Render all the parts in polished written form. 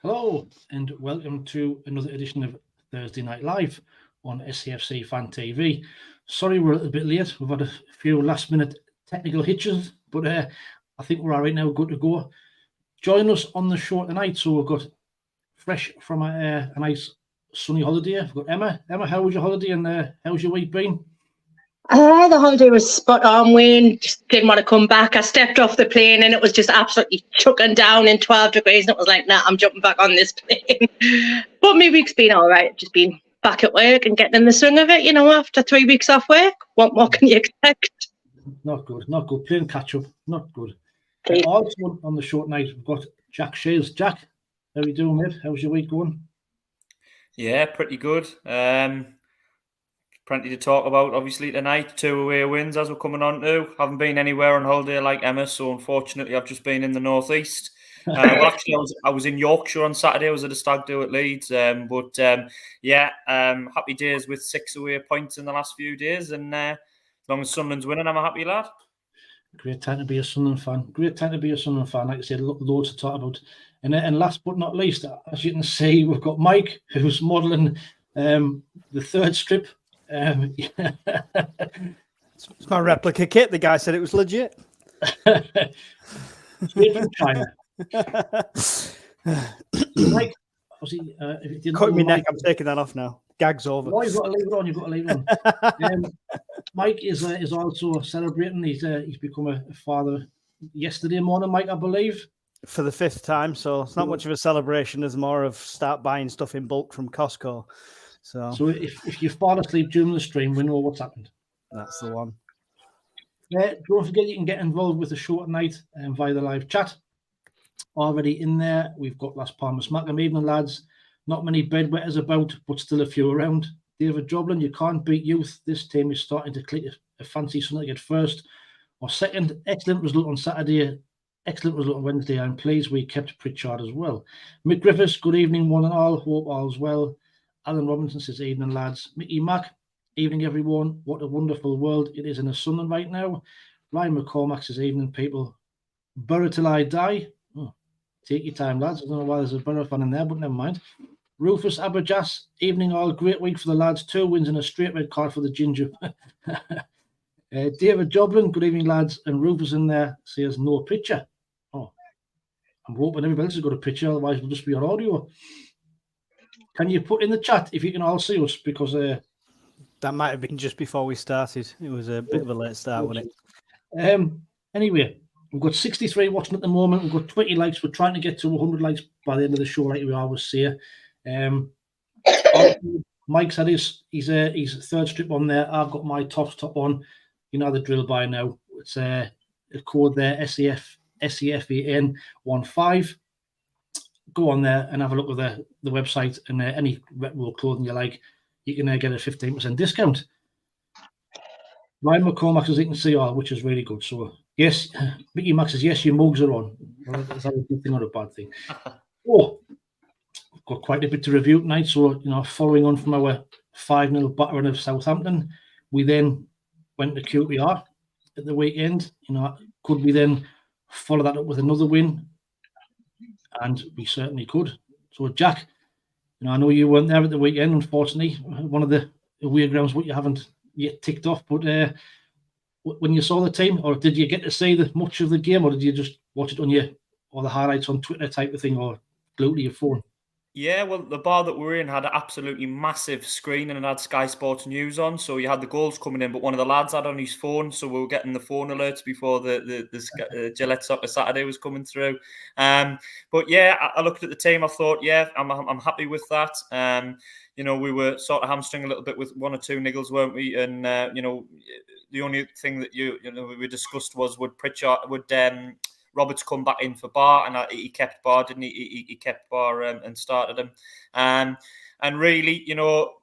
Hello, and welcome to another edition of Thursday Night Live on SCFC Fan TV. Sorry we're a little bit late. We've had a few last-minute technical hitches, but I think we're all right now, good to go. Join us on the show tonight. So we've got fresh from a nice sunny holiday. We've got Emma. Emma, how was your holiday and how's your week been? The holiday was spot on, Wayne. Just didn't want to come back. I stepped off the plane and it was just absolutely chucking down in 12 degrees. And it was like, nah, I'm jumping back on this plane. But my week's been all right. Just been back at work and getting in the swing of it, after 3 weeks off work. What more can you expect? Not good. Playing catch up. Not good. Also on the short night, we've got Jack Shields. Jack, how are you doing, mate? How's your week going? Yeah, pretty good. Plenty to talk about, obviously, tonight. 2 away wins, as we're coming on to. Haven't been anywhere on holiday like Emma, so unfortunately I've just been in the northeast. Well, actually, I was in Yorkshire on Saturday. I was at a stag do at Leeds. Happy days with 6 away points in the last few days. And as long as Sunderland's winning, I'm a happy lad. Great time to be a Sunderland fan. Like I said, loads to talk about. And last but not least, as you can see, we've got Mike, who's modelling the third strip. It's my replica kit. The guy said it was legit. Straight from China. Mike, cut me neck. I'm taking that off now. Gag's over. Oh, you've got to leave it on. Mike is also celebrating. He's become a father yesterday morning, Mike, I believe. For the 5th time, so it's not much of a celebration. It's more of start buying stuff in bulk from Costco. So if you fall asleep during the stream, we know what's happened. That's the one. Don't forget you can get involved with the show tonight via the live chat. Already in there, we've got Las Palmas Macam. Evening, lads. Not many bedwetters about, but still a few around. David Joblin, you can't beat youth. This team is starting to click a fancy something at first or second. Excellent result on Saturday. Excellent result on Wednesday. I'm pleased we kept Pritchard as well. Mick Griffiths, good evening, one and all. Hope all's well. Alan Robinson says, evening, lads. Mickey Mack, evening, everyone. What a wonderful world it is in a Sunderland right now. Ryan McCormack says, evening, people. Borough till I die. Take your time, lads. I don't know why there's a Borough fan in there, but never mind. Rufus Aberjas, evening, all. Great week for the lads. 2 wins and a straight red card for the Ginger. David Joblin, good evening, lads. And Rufus in there says, no picture. Oh, I'm hoping everybody else has got a picture, otherwise we'll just be on audio. Can you put in the chat if you can all see us? Because that might have been just before we started. It was a bit of a late start, wasn't it? Anyway, we've got 63 watching at the moment. We've got 20 likes. We're trying to get to 100 likes by the end of the show, like we always say. Mike said his third strip on there. I've got my top on. You know the drill by now. It's a code there, SEFAN 15. Go on there and have a look at the website, and any retro clothing you like, you can get a 15% discount. Ryan McCormack says, you can see all, which is really good. So, yes, Mickey Max says, yes, your mugs are on. Well, is that a good thing or a bad thing? Oh, we've got quite a bit to review tonight. So, following on from our 5-0 battering of Southampton, we then went to QPR at the weekend. Could we then follow that up with another win? And we certainly could. So, Jack, I know you weren't there at the weekend, unfortunately. One of the away grounds what you haven't yet ticked off. But when you saw the team, or did you get to see much of the game, or did you just watch it on the highlights on Twitter type of thing, or glued to your phone? Yeah, well, the bar that we're in had an absolutely massive screen and it had Sky Sports News on. So you had the goals coming in, but one of the lads had on his phone. So we were getting the phone alerts before the Gillette Soccer Saturday was coming through. But yeah, I looked at the team. I thought, yeah, I'm happy with that. We were sort of hamstring a little bit with 1 or 2 niggles, weren't we? And, the only thing that we discussed was would Roberts come back in for Bar, and he kept Bar, didn't he? He kept Bar and started him. And really,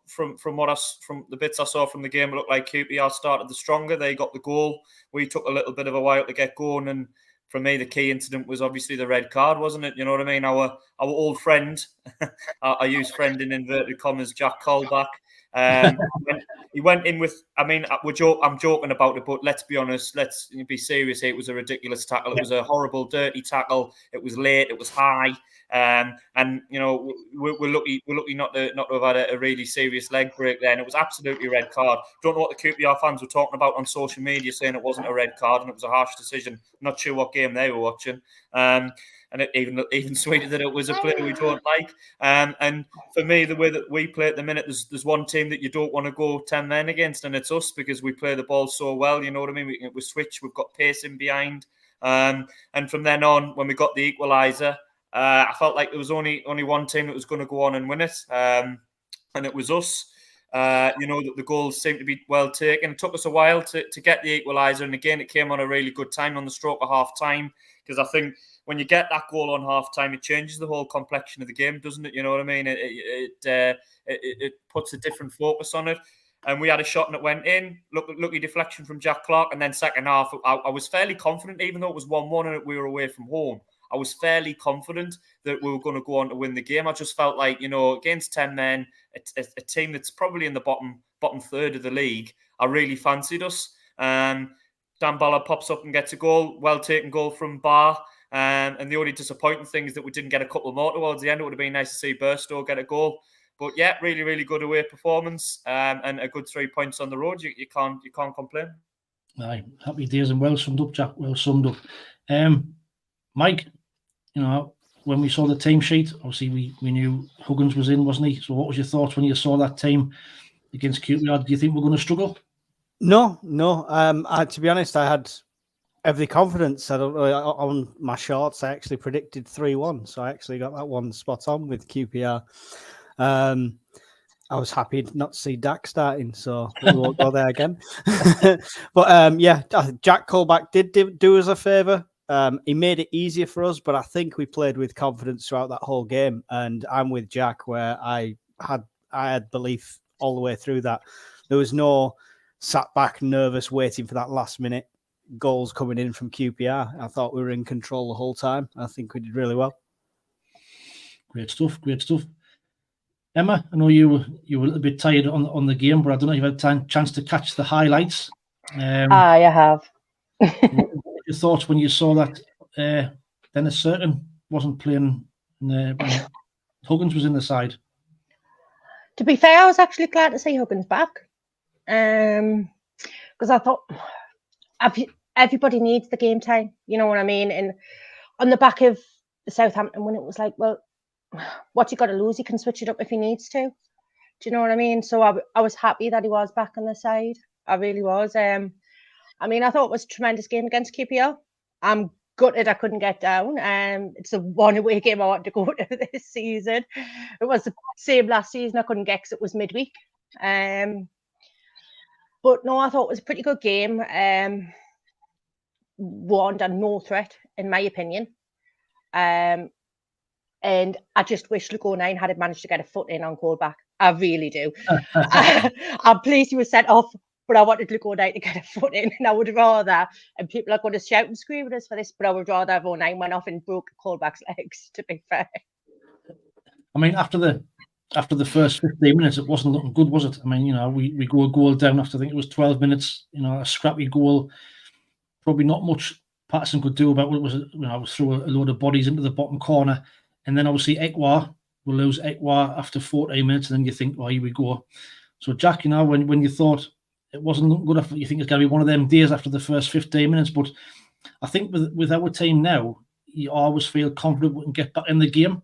from the bits I saw from the game, it looked like QPR started the stronger. They got the goal. We took a little bit of a while to get going, and for me, the key incident was obviously the red card, wasn't it? You know what I mean? Our old friend, I use friend in inverted commas, Jack Colback. He went in with, I mean, I'm joking about it, but let's be honest, let's be serious here. It was a ridiculous tackle. It was a horrible, dirty tackle. It was late. It was high. And you know, we're lucky not to have had a really serious leg break there. And it was absolutely a red card. Don't know what the QPR fans were talking about on social media, saying it wasn't a red card and it was a harsh decision. Not sure what game they were watching. And it even sweeter that it was a player we don't like. And for me, the way that we play at the minute, there's one team that you don't want to go 10 men against, and it's us, because we play the ball so well. You know what I mean? We switch. We've got pace in behind. And from then on, when we got the equaliser, I felt like there was only one team that was going to go on and win it, and it was us. You know, that the goals seemed to be well taken. It took us a while to get the equaliser, and again, it came on a really good time on the stroke of half time, because I think when you get that goal on half time, it changes the whole complexion of the game, doesn't it? You know what I mean? It puts a different focus on it. And we had a shot and it went in. Lucky deflection from Jack Clarke. And then second half, I was fairly confident, even though it was 1-1 and we were away from home. I was fairly confident that we were going to go on to win the game. I just felt like, you know, against 10 men, a team that's probably in the bottom third of the league, I really fancied us. Dan Ballard pops up and gets a goal, well taken goal from Barr. And the only disappointing thing is that we didn't get a couple more towards the end. It would have been nice to see Burstow get a goal. But yeah, really, really good away performance, and a good 3 points on the road. You can't complain. Aye, happy days, and well summed up, Jack. Well summed up. Mike, you know, when we saw the team sheet, obviously we knew Huggins was in, wasn't he? So what was your thoughts when you saw that team against QPR? Do you think we're going to struggle? No. To be honest, I had every confidence. I don't know, on my shorts, I actually predicted 3-1. So I actually got that one spot on with QPR. I was happy not to see Dak starting, so we won't go there again. But yeah, Jack Colback did do us a favour. He made it easier for us, but I think we played with confidence throughout that whole game. And I'm with Jack, where I had belief all the way through that. There was no sat back nervous waiting for that last minute goals coming in from QPR. I thought we were in control the whole time. I think we did really well. Great stuff. Emma, I know you were a little bit tired on the game, but I don't know if you had a chance to catch the highlights. I have. What were your thoughts when you saw that Dennis Certain wasn't playing when Huggins was in the side? To be fair, I was actually glad to see Huggins back, because I thought everybody needs the game time. You know what I mean? And on the back of the Southampton when it was like, well, what you got to lose? He can switch it up if he needs to. Do you know what I mean? So I was happy that he was back on the side. I really was. I mean, I thought it was a tremendous game against QPR. I'm gutted I couldn't get down. It's the one away game I want to go to this season. It was the same last season. I couldn't get because it was midweek. But no, I thought it was a pretty good game. Warned on no threat, in my opinion. And I just wish Lugonine had managed to get a foot in on Colback. I really do. I'm pleased he was sent off, but I wanted Lugonine to get a foot in, and I would rather, and people are going to shout and scream at us for this, but I would rather have 09 went off and broke Colback's legs, to be fair. I mean, after the first 15 minutes, it wasn't looking good, was it? I mean, you know, we go a goal down after, I think it was 12 minutes, you know, a scrappy goal. Probably not much Patterson could do about what was, you know, was throw a load of bodies into the bottom corner. And then obviously Ekwa will lose Ekwa after 14 minutes, and then you think, well, here we go. So Jack, you know, when you thought it wasn't looking good, you think it's going to be one of them days after the first 15 minutes. But I think with our team now, you always feel confident we can get back in the game.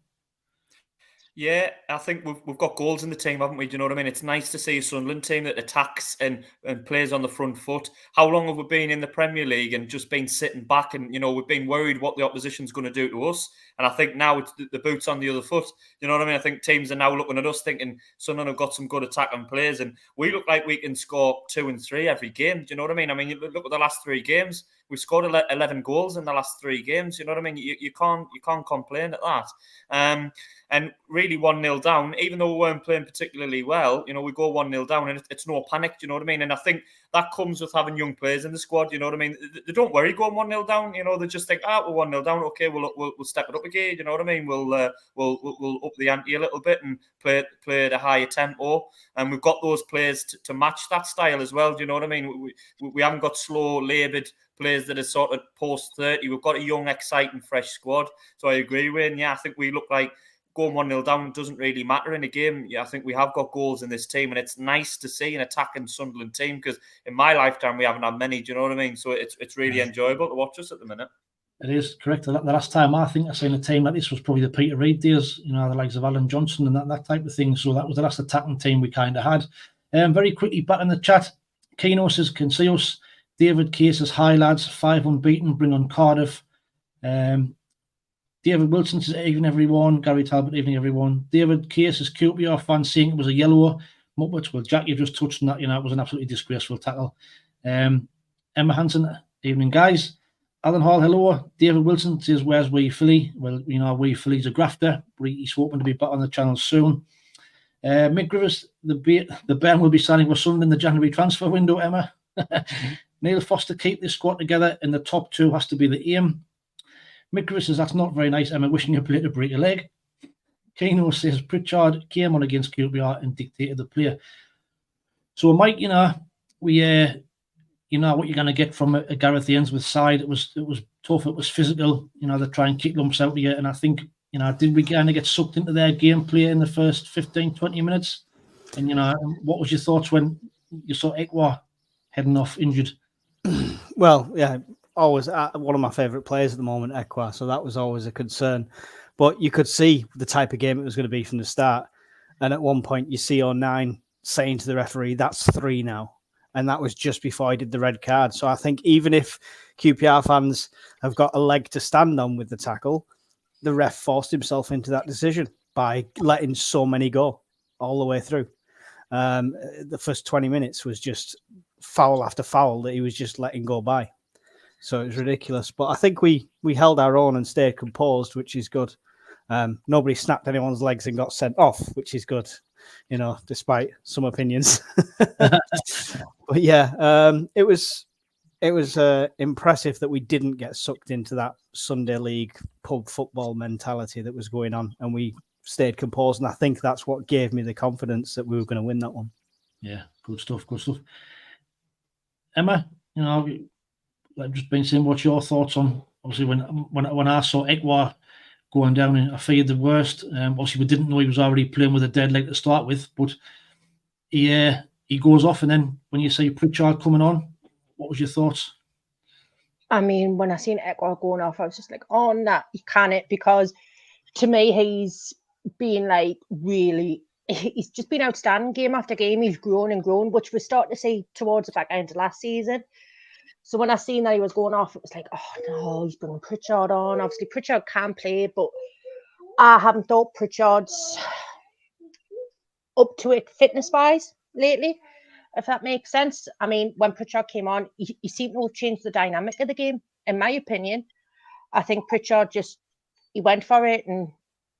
Yeah, I think we've got goals in the team, haven't we? Do you know what I mean? It's nice to see a Sunderland team that attacks and plays on the front foot. How long have we been in the Premier League and just been sitting back and, you know, we've been worried what the opposition's going to do to us? And I think now it's the boots on the other foot. You know what I mean? I think teams are now looking at us thinking Sunderland have got some good attacking players, and we look like we can score 2 and 3 every game. Do you know what I mean? I mean, look at the last 3 games. we've scored 11 goals in the last 3 games. You know what I mean? You can't complain at that. And really 1-0 down, even though we weren't playing particularly well, you know, we go 1-0 down and it's no panic, you know what I mean? And I think that comes with having young players in the squad, you know what I mean? They don't worry going 1-0 down, you know, they just think, we're 1-0 down, okay, we'll step it up again, you know what I mean? We'll up the ante a little bit and play at a higher tempo. And we've got those players to match that style as well, do you know what I mean? We haven't got slow, laboured players that are sort of post-30. We've got a young, exciting, fresh squad. So I agree with you. Yeah, I think we look like going 1-0 down doesn't really matter in a game. Yeah, I think we have got goals in this team, and it's nice to see an attacking Sunderland team because in my lifetime we haven't had many. Do you know what I mean? So it's really enjoyable to watch us at the minute. It is correct. The last time I think I seen a team like this was probably the Peter Reid days. You know, the likes of Alan Johnson and that type of thing. So that was the last attacking team we kind of had. Very quickly back in the chat, Keno says, "Can see us." David K says, "Hi lads, 5 unbeaten, bring on Cardiff." David Wilson says, "Evening everyone." Gary Talbot, "Evening everyone." David K says, "QPR fans saying it was a yellow." Muppets. Well, Jack, you've just touched on that. You know, it was an absolutely disgraceful tackle. Emma Hansen, "Evening guys." Alan Hall, "Hello." David Wilson says, "Where's Wee Philly?" Well, you know, Wee Philly's a grafter, but he's hoping to be back on the channel soon. Mick Rivers, the Bern will be signing with Sunderland in the January transfer window, Emma. Neil Foster, "Keep this squad together and the top 2 has to be the aim." Mick Rivers says, "That's not very nice, Emma, wishing you a player to break a leg." Keno says, "Pritchard came on against QPR and dictated the play." So, Mike, you know, you know what you're going to get from a Gareth Ainsworth side. It was tough. It was physical. You know, they try and kick lumps out of you. And I think, you know, did we kind of get sucked into their gameplay in the first 15, 20 minutes? And, you know, what was your thoughts when you saw Ekwa heading off injured? Well, yeah, always one of my favourite players at the moment, Ekwa. So that was always a concern. But you could see the type of game it was going to be from the start. And at one point, you see 09 saying to the referee, "That's 3 now." And that was just before I did the red card. So I think even if QPR fans have got a leg to stand on with the tackle, the ref forced himself into that decision by letting so many go all the way through. The first 20 minutes was just foul after foul that he was just letting go by. So it was ridiculous. But I think we held our own and stayed composed, which is good. Nobody snapped anyone's legs and got sent off, which is good, you know, despite some opinions. But yeah, it was impressive that we didn't get sucked into that Sunday league pub football mentality that was going on, and we stayed composed. And I think that's what gave me the confidence that we were going to win that one. Yeah, good stuff. Emma, you know, I've just been saying, what's your thoughts on, obviously, when I saw Ekwa going down, and I feared the worst. Obviously, we didn't know he was already playing with a dead leg to start with, but he goes off, and then when you see Pritchard coming on, what was your thoughts? I mean, when I seen Ekwa going off, I was just like, "Oh, nah, he can't," because to me, he's been like he's just been outstanding game after game. He's grown and grown, which we're starting to see towards the back end of last season. So when I seen that he was going off, it was like, oh no, he's bringing Pritchard on. Obviously, Pritchard can play, but I haven't thought Pritchard's up to it fitness-wise lately, if that makes sense. I mean, when Pritchard came on, he seemed to have changed the dynamic of the game, in my opinion. I think Pritchard he went for it, and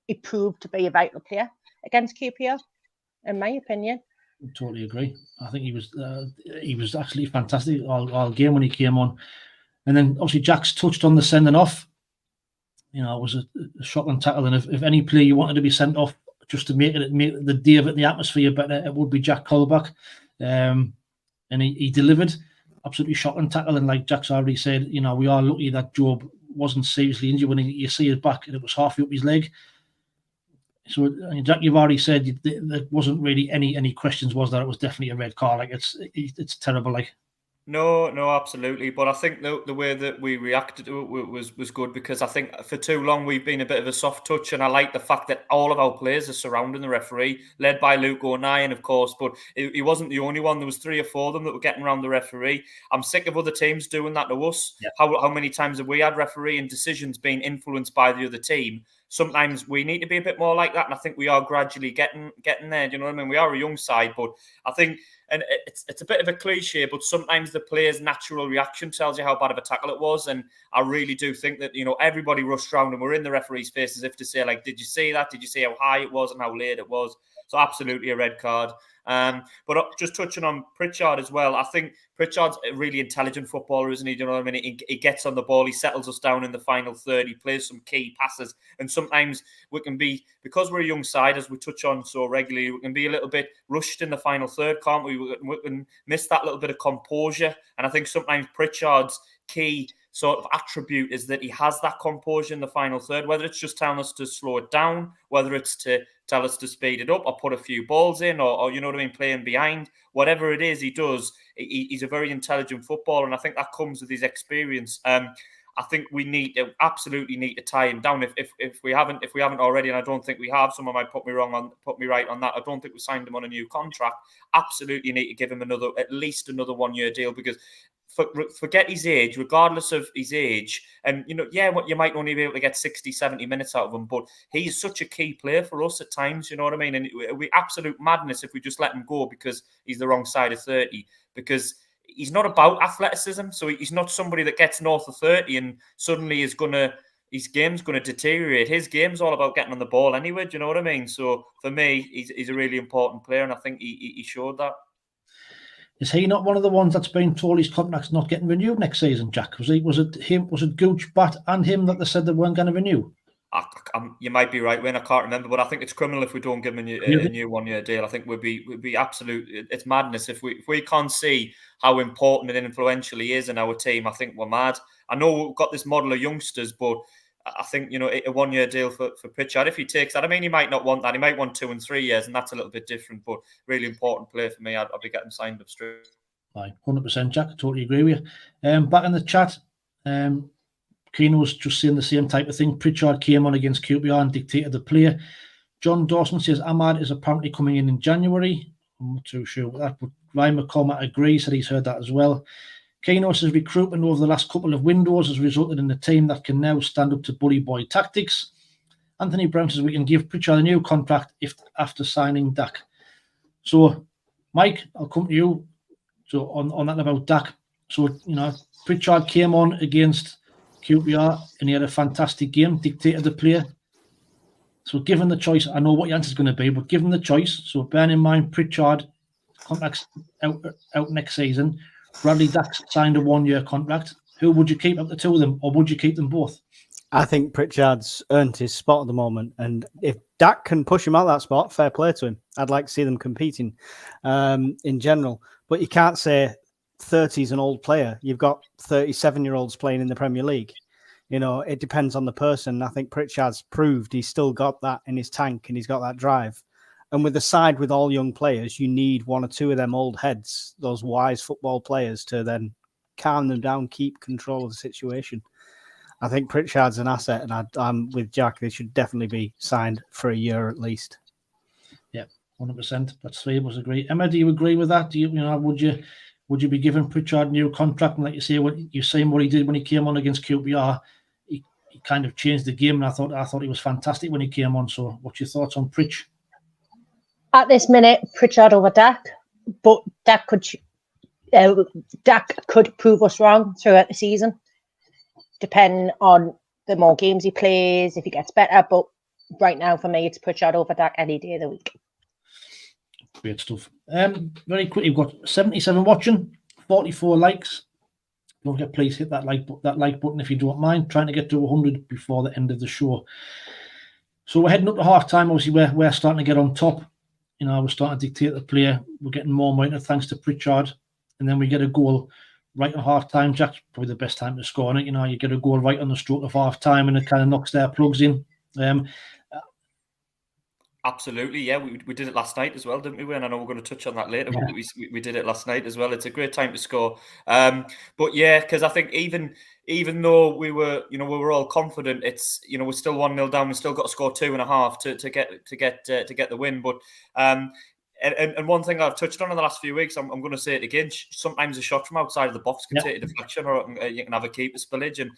he proved to be a vital player against QPR, in my opinion. I totally agree. I think he was actually fantastic all game when he came on. And then obviously Jack's touched on the sending off. You know, it was a shocking tackle. And if any player you wanted to be sent off just to make the day of it, the atmosphere better, it would be Jack Colback. And he delivered. Absolutely shocking tackle. And like Jack's already said, you know, we are lucky that Job wasn't seriously injured when you see his back and it was halfway up his leg. So, Jack, you've already said there wasn't really any questions, was there? It was definitely a red card. Like, it's terrible. Like, No, absolutely. But I think the way that we reacted to it was good, because I think for too long we've been a bit of a soft touch, and I like the fact that all of our players are surrounding the referee, led by Luke O'Nien, of course, but he wasn't the only one. There was 3 or 4 of them that were getting around the referee. I'm sick of other teams doing that to us. Yeah. How many times have we had refereeing decisions being influenced by the other team? sometimes we need to be a bit more like that, and I think we are gradually getting there. Do you know what I mean? We are a young side, but I think, and it's a bit of a cliche, but sometimes the player's natural reaction tells you how bad of a tackle it was, and I really do think that, you know, everybody rushed round and we're in the referee's face as if to say, like, did you see that? Did you see how high it was and how late it was? So absolutely a red card. But just touching on Pritchard as well, I think Pritchard's a really intelligent footballer, isn't he? Do you know what I mean? He gets on the ball, he settles us down in the final third, he plays some key passes, and sometimes we can be, because we're a young side, as we touch on so regularly, we can be a little bit rushed in the final third, can't we? We can miss that little bit of composure, and I think sometimes Pritchard's key sort of attribute is that he has that composure in the final third, whether it's just telling us to slow it down, whether it's to tell us to speed it up or put a few balls in, or you know what I mean, playing behind. Whatever it is he does, he's a very intelligent footballer, and I think that comes with his experience. I think we absolutely need to tie him down if we haven't already, and I don't think we have. Someone might put me right on that. I don't think we signed him on a new contract. Absolutely need to give him at least another 1 year deal, because forget his age, regardless of his age, and you might only be able to get 60, 70 minutes out of him, but he's such a key player for us at times, you know what I mean? And it would be absolute madness if we just let him go because he's the wrong side of 30, because he's not about athleticism, so he's not somebody that gets north of 30 and suddenly his game's going to deteriorate. His game's all about getting on the ball anyway, do you know what I mean? So for me, he's a really important player, and I think he showed that. Is he not one of the ones that's been told his contract's not getting renewed next season, Jack? Was it Gooch, Bat and him that they said they weren't going to renew? You might be right, Wayne. I can't remember, but I think it's criminal if we don't give him a new 1 year deal. I think we'd be absolute. It's madness if we can't see how important and influential he is in our team. I think we're mad. I know we've got this model of youngsters, but I think, a 1 year deal for Pritchard, if he takes that, I mean, he might not want that. He might want 2 and 3 years, and that's a little bit different. But really important player for me. I'd be getting signed up straight. 100%, Jack. I totally agree with you. Back in the chat. Keno's just saying the same type of thing. Pritchard came on against QPR and dictated the play. John Dawson says Ahmad is apparently coming in January. I'm not too sure about that, but Ryan McCormack agrees, said he's heard that as well. Keno says recruitment over the last couple of windows has resulted in a team that can now stand up to bully boy tactics. Anthony Brown says we can give Pritchard a new contract after signing Dak. So, Mike, I'll come to you. So on that about Dak. So, Pritchard came on against QPR and he had a fantastic game, dictated the play. So given the choice, I know what your answer is going to be, but given the choice, so bearing in mind Pritchard contract's out next season, Bradley Dak signed a 1 year contract. Who would you keep up the two of them, or would you keep them both? I think Pritchard's earned his spot at the moment, and if Dak can push him out that spot, fair play to him. I'd like to see them competing in general, but you can't say 30's an old player. You've got 37-year-olds playing in the Premier League. It depends on the person. I think Pritchard's proved he's still got that in his tank and he's got that drive. And with the side with all young players, you need one or two of them old heads, those wise football players, to then calm them down, keep control of the situation. I think Pritchard's an asset, and I'm with Jack. They should definitely be signed for a year at least. Yeah, 100%. That's three of us agree. Emma, do you agree with that? Do would you be giving Pritchard a new contract? And like you say, what you saying what he did when he came on against QPR, he kind of changed the game. And I thought he was fantastic when he came on. So, what's your thoughts on Pritch? At this minute, Pritchard over Dak, but Dak could prove us wrong throughout the season, depending on the more games he plays, if he gets better. But right now, for me, it's Pritchard over Dak any day of the week. Great stuff. Very quickly, we've got 77 watching, 44 likes. Don't forget, please hit that like button if you don't mind. Trying to get to 100 before the end of the show. So we're heading up to half time. Obviously, we're starting to get on top. We're starting to dictate the play. We're getting more momentum thanks to Pritchard, and then we get a goal right at half time. Jack's probably the best time to score on it. You get a goal right on the stroke of half time, and it kind of knocks their plugs in. Absolutely, yeah. We did it last night as well, didn't we? And I know we're going to touch on that later. Yeah. We did it last night as well. It's a great time to score. But yeah, because I think even though we were all confident, it's we're still 1-0 down. We still got to score 2.5 to get the win. But And one thing I've touched on in the last few weeks, I'm going to say it again. Sometimes a shot from outside of the box can take a deflection, or you can have a keeper spillage. And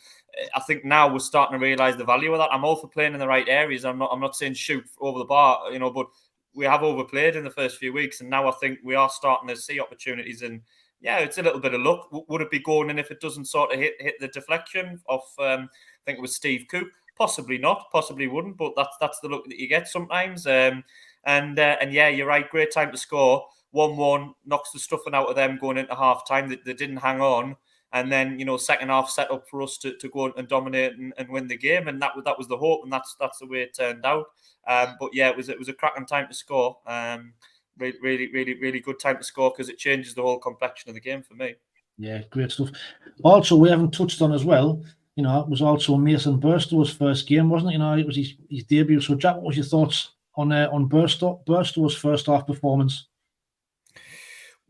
I think now we're starting to realise the value of that. I'm all for playing in the right areas. I'm not saying shoot over the bar, but we have overplayed in the first few weeks, and now I think we are starting to see opportunities. And yeah, it's a little bit of luck. Would it be going in if it doesn't sort of hit the deflection of? I think it was Steve Cook. Possibly not. Possibly wouldn't. But that's the luck that you get sometimes. And yeah, you're right. Great time to score. 1-1 knocks the stuffing out of them going into half time. They didn't hang on, and then second half set up for us to go and dominate and win the game. And that was the hope, and that's the way it turned out. But yeah, it was a cracking time to score. Really good time to score, because it changes the whole complexion of the game for me. Yeah, great stuff. Also, we haven't touched on as well. It was also Mason Burstow's first game, wasn't it? It was his debut. So, Jack, what was your thoughts on Burstow's first half performance?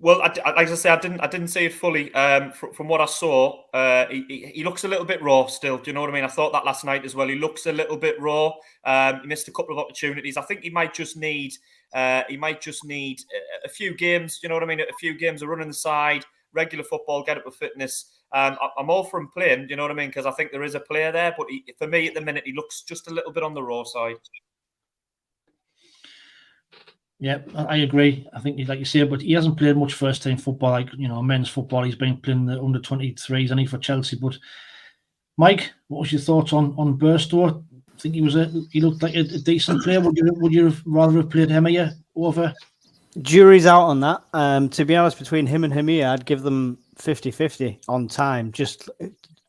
Well, like I say, I didn't see it fully. From what I saw, he looks a little bit raw still. Do you know what I mean? I thought that last night as well. He looks a little bit raw. He missed a couple of opportunities. I think he might just need a few games. You know what I mean? A few games of running the side, regular football, get up with fitness. I'm all for him playing. You know what I mean? Because I think there is a player there, but for me at the minute, he looks just a little bit on the raw side. Yeah, I agree. I think, like you say, but he hasn't played much first-team football, like men's football. He's been playing the under-23s, and for Chelsea. But Mike, what was your thoughts on Burstow? I think he looked like a decent player. Would you have rather have played Hemia over? Jury's out on that. To be honest, between him and Hemia, I'd give them 50-50 on time, just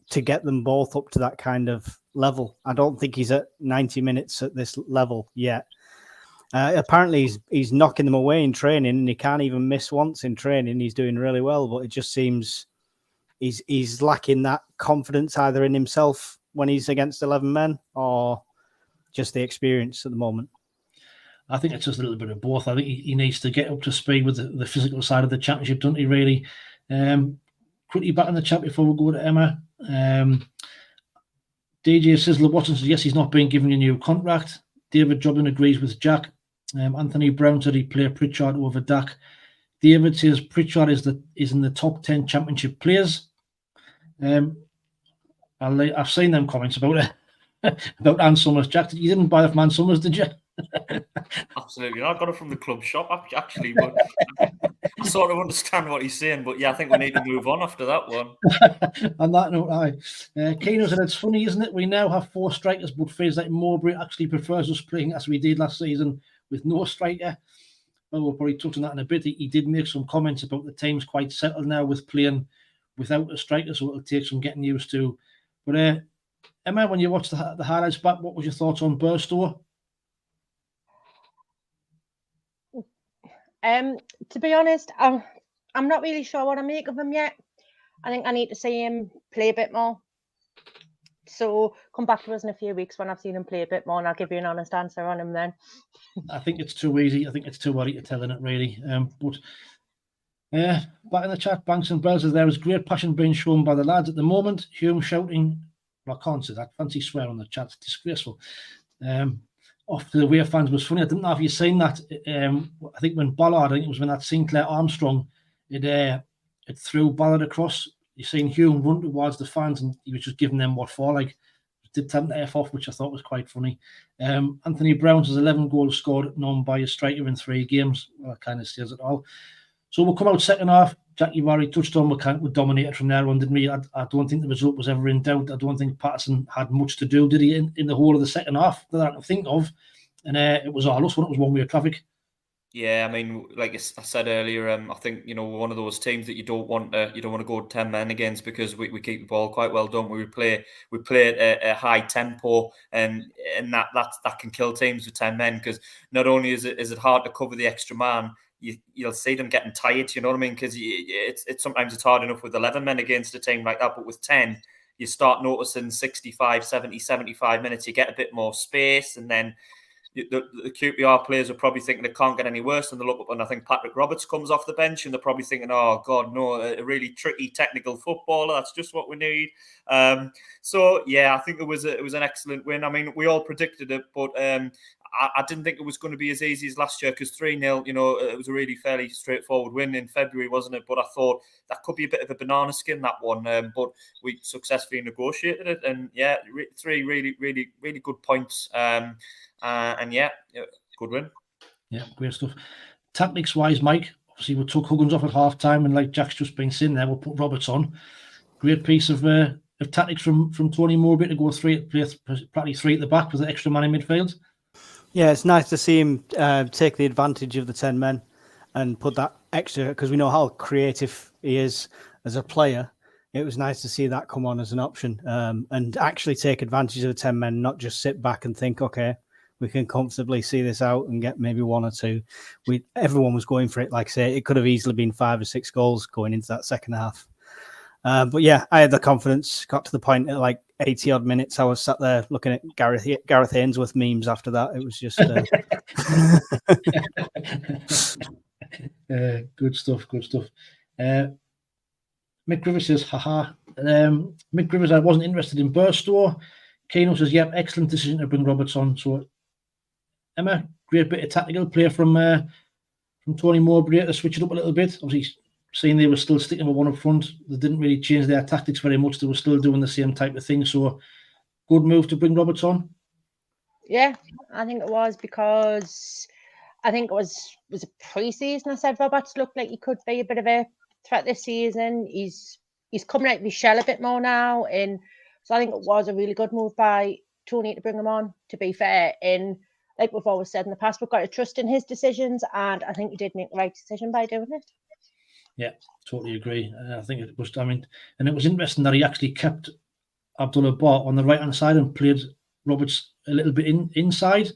to get them both up to that kind of level. I don't think he's at 90 minutes at this level yet. Apparently, he's knocking them away in training, and he can't even miss once in training. He's doing really well, but it just seems he's lacking that confidence either in himself when he's against 11 men, or just the experience at the moment. I think it's just a little bit of both. I think he needs to get up to speed with the physical side of the championship, doesn't he, really? Quickly back in the chat before we go to Emma. DJ Sizzler Watson says, yes, he's not being given a new contract. David Joblin agrees with Jack. Anthony Brown said he'd play Pritchard over Dak. David says Pritchard is in the top 10 championship players. I've seen them comments about Ann Summers. Jack, you didn't buy that from Ann Summers, did you? Absolutely. I got it from the club shop, actually. But I sort of understand what he's saying. But yeah, I think we need to move on after that one. On that note, Keno said it's funny, isn't it? We now have 4 strikers, but feels like Mowbray actually prefers us playing as we did last season with no striker. Well, we'll probably touch on that in a bit. He did make some comments about the team's quite settled now with playing without a striker, so it'll take some getting used to. But Emma, when you watched the highlights back, what was your thoughts on Burstow? To be honest, I'm not really sure what I make of him yet. I think I need to see him play a bit more. So come back to us in a few weeks when I've seen him play a bit more, and I'll give you an honest answer on him then. I think it's too easy. I think it's too early to tell in it, really. But back in the chat, Banks and Bells, there is great passion being shown by the lads at the moment. Hume shouting, well, I can't say that. Fancy swear on the chat. It's disgraceful. Off to the away fans was funny. I didn't know if you've seen that. I think when Ballard, I think it was when that Sinclair Armstrong, it threw Ballard across. You seen Hume run towards the fans, and he was just giving them what for. Like, did tell them to F off, which I thought was quite funny. Anthony Brown has 11 goals scored, none by a striker in 3 games. Well, that kind of says it all. So we'll come out second half. Jack, you've already touched on we dominated from there on, didn't we? I don't think the result was ever in doubt. I don't think Patterson had much to do, did he, in the whole of the second half that I can think of? And it was all us when it was one-way traffic. Yeah, I mean, like I said earlier, I think we're one of those teams that you don't want to go 10 men against, because we keep the ball quite well, don't we? We play at a high tempo, and that can kill teams with 10 men, because not only is it hard to cover the extra man, you'll see them getting tired. You know what I mean? Because it's sometimes it's hard enough with 11 men against a team like that, but with 10, you start noticing 65, 70, 75 minutes, you get a bit more space, and then the QPR players are probably thinking it can't get any worse, and they look up and I think Patrick Roberts comes off the bench, and they're probably thinking, oh God, no, a really tricky technical footballer. That's just what we need. So yeah, I think it was an excellent win. I mean, we all predicted it, but I didn't think it was going to be as easy as last year because 3-0, it was a really fairly straightforward win in February, wasn't it? But I thought that could be a bit of a banana skin, that one. But we successfully negotiated it. And yeah, 3 really, really, really good points. And yeah, good win. Yeah, great stuff. Tactics-wise, Mike, obviously we took Huggins off at half-time, and like Jack's just been saying there, we'll put Roberts on. Great piece of tactics from Tony Mowbray to go practically 3 at the back with an extra man in midfield. Yeah, it's nice to see him take the advantage of the 10 men and put that extra, because we know how creative he is as a player. It was nice to see that come on as an option and actually take advantage of the 10 men, not just sit back and think, okay, we can comfortably see this out and get maybe 1 or 2. Everyone was going for it. Like I say, it could have easily been 5 or 6 goals going into that second half. But yeah, I had the confidence, got to the point at like 80 odd minutes. I was sat there looking at Gareth Ainsworth memes after that. It was just good stuff. Mick Rivers says, haha. Mick Rivers, I wasn't interested in Burstow. Kano says, yep, excellent decision to bring Roberts on. So Emma, great bit of tactical play from Tony Mowbray to switch it up a little bit. Obviously, seeing they were still sticking with 1 up front, they didn't really change their tactics very much. They were still doing the same type of thing. So, good move to bring Roberts on. Yeah, I think it was, because I think it was a pre-season. I said Roberts looked like he could be a bit of a threat this season. He's coming out of his shell a bit more now, and so I think it was a really good move by Tony to bring him on. To be fair, and like we've always said in the past, we've got to trust in his decisions, and I think he did make the right decision by doing it. Yeah, totally agree. I think it was, and it was interesting that he actually kept Abdullah Bar on the right-hand side and played Roberts a little bit inside.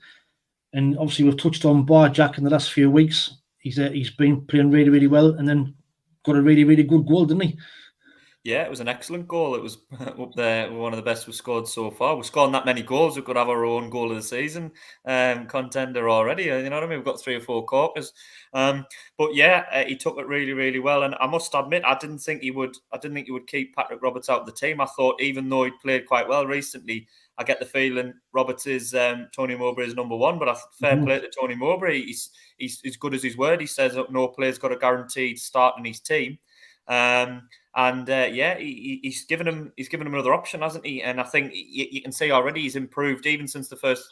And obviously we've touched on Bar, Jack, in the last few weeks. He's been playing really, really well, and then got a really, really good goal, didn't he? Yeah, it was an excellent goal. It was up there, one of the best we've scored so far. We're scoring that many goals, we could have our own goal of the season contender already. You know what I mean? We've got 3 or 4 corkers. But yeah, he took it really, really well. And I must admit, I didn't think he would keep Patrick Roberts out of the team. I thought, even though he'd played quite well recently, I get the feeling Roberts is Tony Mowbray's number 1. But fair play to Tony Mowbray. He's as good as his word. He says no player's got a guaranteed start in his team. He's given him another option, hasn't he? And I think you can see already he's improved even since the first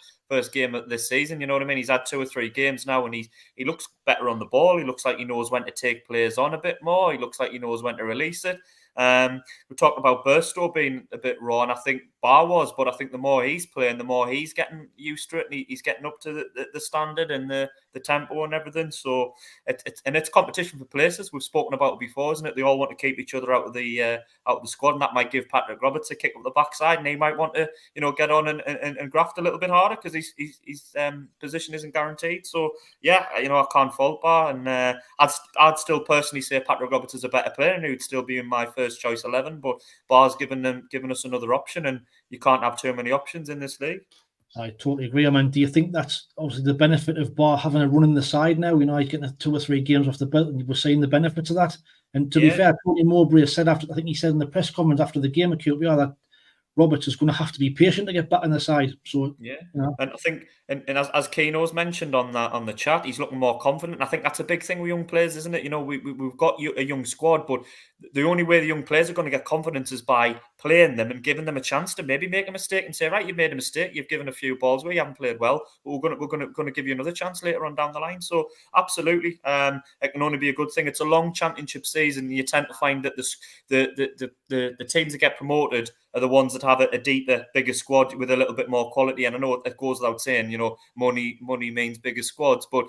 game of this season. You know what I mean? He's had 2 or 3 games now, and he looks better on the ball. He looks like he knows when to take players on a bit more. He looks like he knows when to release it. We're talking about Burstow being a bit raw, and I think Bar was, but I think the more he's playing, the more he's getting used to it, and he's getting up to the standard and the tempo and everything. So it's competition for places. We've spoken about it before, isn't it? They all want to keep each other out of the squad, and that might give Patrick Roberts a kick up the backside, and he might want to get on and graft a little bit harder because his position isn't guaranteed. So yeah, I can't fault Bar, and I'd still personally say Patrick Roberts is a better player, and he would still be in my first choice 11. But Bar's given us another option, and you can't have too many options in this league. I totally agree. I mean, do you think that's obviously the benefit of Bar having a run in the side now? He's getting 2 or 3 games off the belt, and we're seeing the benefits of that. And to be fair, Tony Mowbray said I think he said in the press conference after the game at QPR that Roberts is going to have to be patient to get back in the side. So yeah, and I think, and as Keno's mentioned on the chat, he's looking more confident. And I think that's a big thing with young players, isn't it? We've got a young squad, but the only way the young players are going to get confidence is by playing them and giving them a chance to maybe make a mistake and say, right, you've made a mistake, you've given a few balls where you haven't played well, but we're going to give you another chance later on down the line. So absolutely, it can only be a good thing. It's a long championship season. You tend to find that the teams that get promoted are the ones that have a deeper, bigger squad with a little bit more quality. And I know it goes without saying, money means bigger squads. But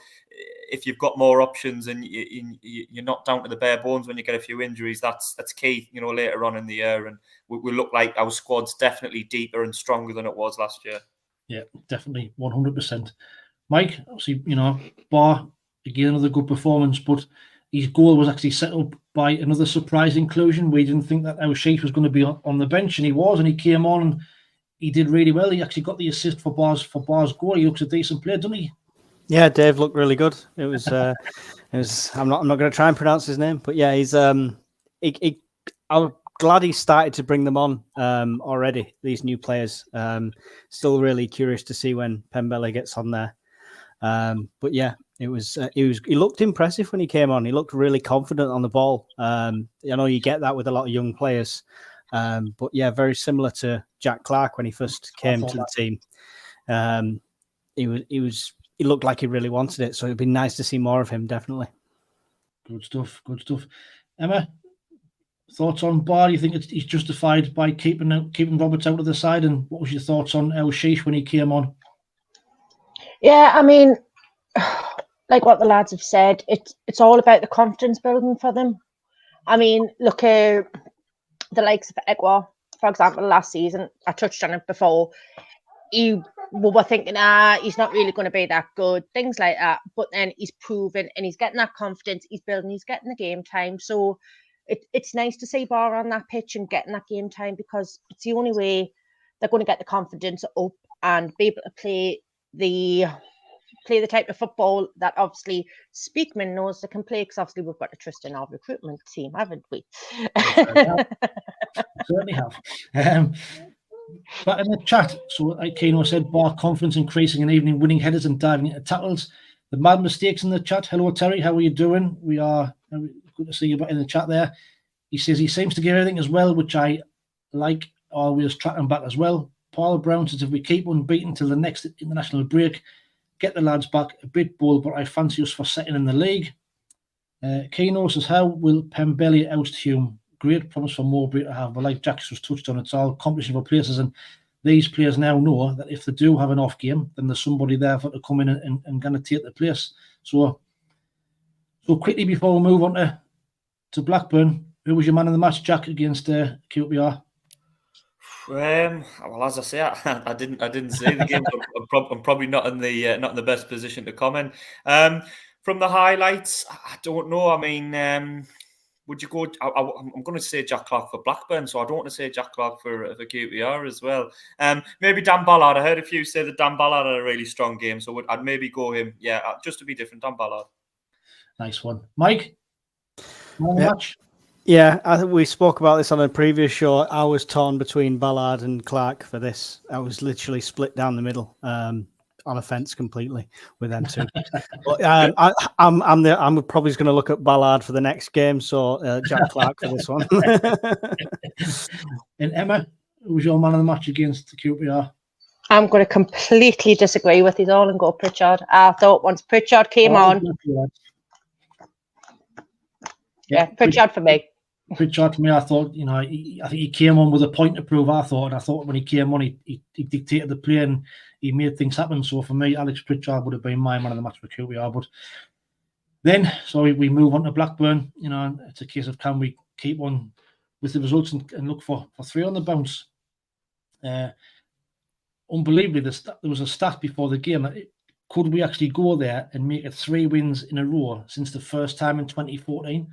if you've got more options and you're not down to the bare bones when you get a few injuries, that's key, later on in the year. And we look like our squad's definitely deeper and stronger than it was last year. Yeah, definitely, 100%. Mike, obviously, Bar, again, another good performance, but his goal was actually settled by another surprise inclusion. We didn't think that our Sheikh was going to be on the bench, and he was, and he came on and he did really well. He actually got the assist for Bar's goal. He looks a decent player, doesn't he? Yeah, Dave looked really good. It was I'm not going to try and pronounce his name, but yeah, he's I'm glad he started to bring them on already, these new players. Still really curious to see when Pembele gets on there. But yeah, he looked impressive when he came on. He looked really confident on the ball. I know you get that with a lot of young players. But yeah, very similar to Jack Clarke when he first came to the team. He looked like he really wanted it. So it'd be nice to see more of him, definitely. Good stuff. Emma, thoughts on Bar? You think he's justified by keeping Roberts out of the side? And what was your thoughts on El Sheesh when he came on? Yeah, I mean, like what the lads have said, it's all about the confidence building for them. I mean, look at the likes of Egwa, for example, last season. I touched on it before. We were thinking, he's not really going to be that good, things like that. But then he's proven and he's getting that confidence. He's building, he's getting the game time. So it's nice to see Bar on that pitch and getting that game time, because it's the only way they're going to get the confidence up and be able to play the type of football that obviously Speakman knows they can play, because obviously we've got to trust in our recruitment team, haven't we? Certainly have. But in the chat, so like Keno said, Bar confidence increasing and evening winning headers and diving into tackles. The mad mistakes in the chat. Hello, Terry. How are you doing? We are good to see you in the chat there. He says he seems to give everything as well, which I like. Always tracking back as well. Paul Brown says if we keep unbeaten till the next international break, get the lads back. A bit bold, but I fancy us for second in the league. Keno says, how will Pembele oust Hume? Great promise for Mowbray to have, but like Jack just touched on, it's all competition for places, and these players now know that if they do have an off game, then there's somebody there for to come in and kind of take the place. So quickly before we move on to Blackburn, who was your man of the match, Jack, against QPR? Well, as I say, I didn't see the game. I'm probably not in the best position to comment. From the highlights, I don't know. I mean, would you go? I'm going to say Jack Clarke for Blackburn, so I don't want to say Jack Clarke for QPR as well. Maybe Dan Ballard. I heard a few say that Dan Ballard had a really strong game, so I'd maybe go him. Yeah, just to be different, Dan Ballard. Nice one, Mike. Man of the match. Yeah, I think we spoke about this on a previous show. I was torn between Ballard and Clarke for this. I was literally split down the middle, on a fence completely with them two. But I'm probably going to look at Ballard for the next game. So Jack Clarke for this one. And Emma, who was your man of the match against the QPR? I'm going to completely disagree with you all and go Pritchard. I thought once Pritchard came on, Pritchard for me. Pritchard for me, I thought, I think he came on with a point to prove. I thought when he came on, he dictated the play and he made things happen. So for me, Alex Pritchard would have been my man of the match for QPR. But then, we move on to Blackburn. It's a case of can we keep on with the results and look for 3 on the bounce. Unbelievably, there was a stat before the game. Could we actually go there and make it 3 wins in a row since the first time in 2014?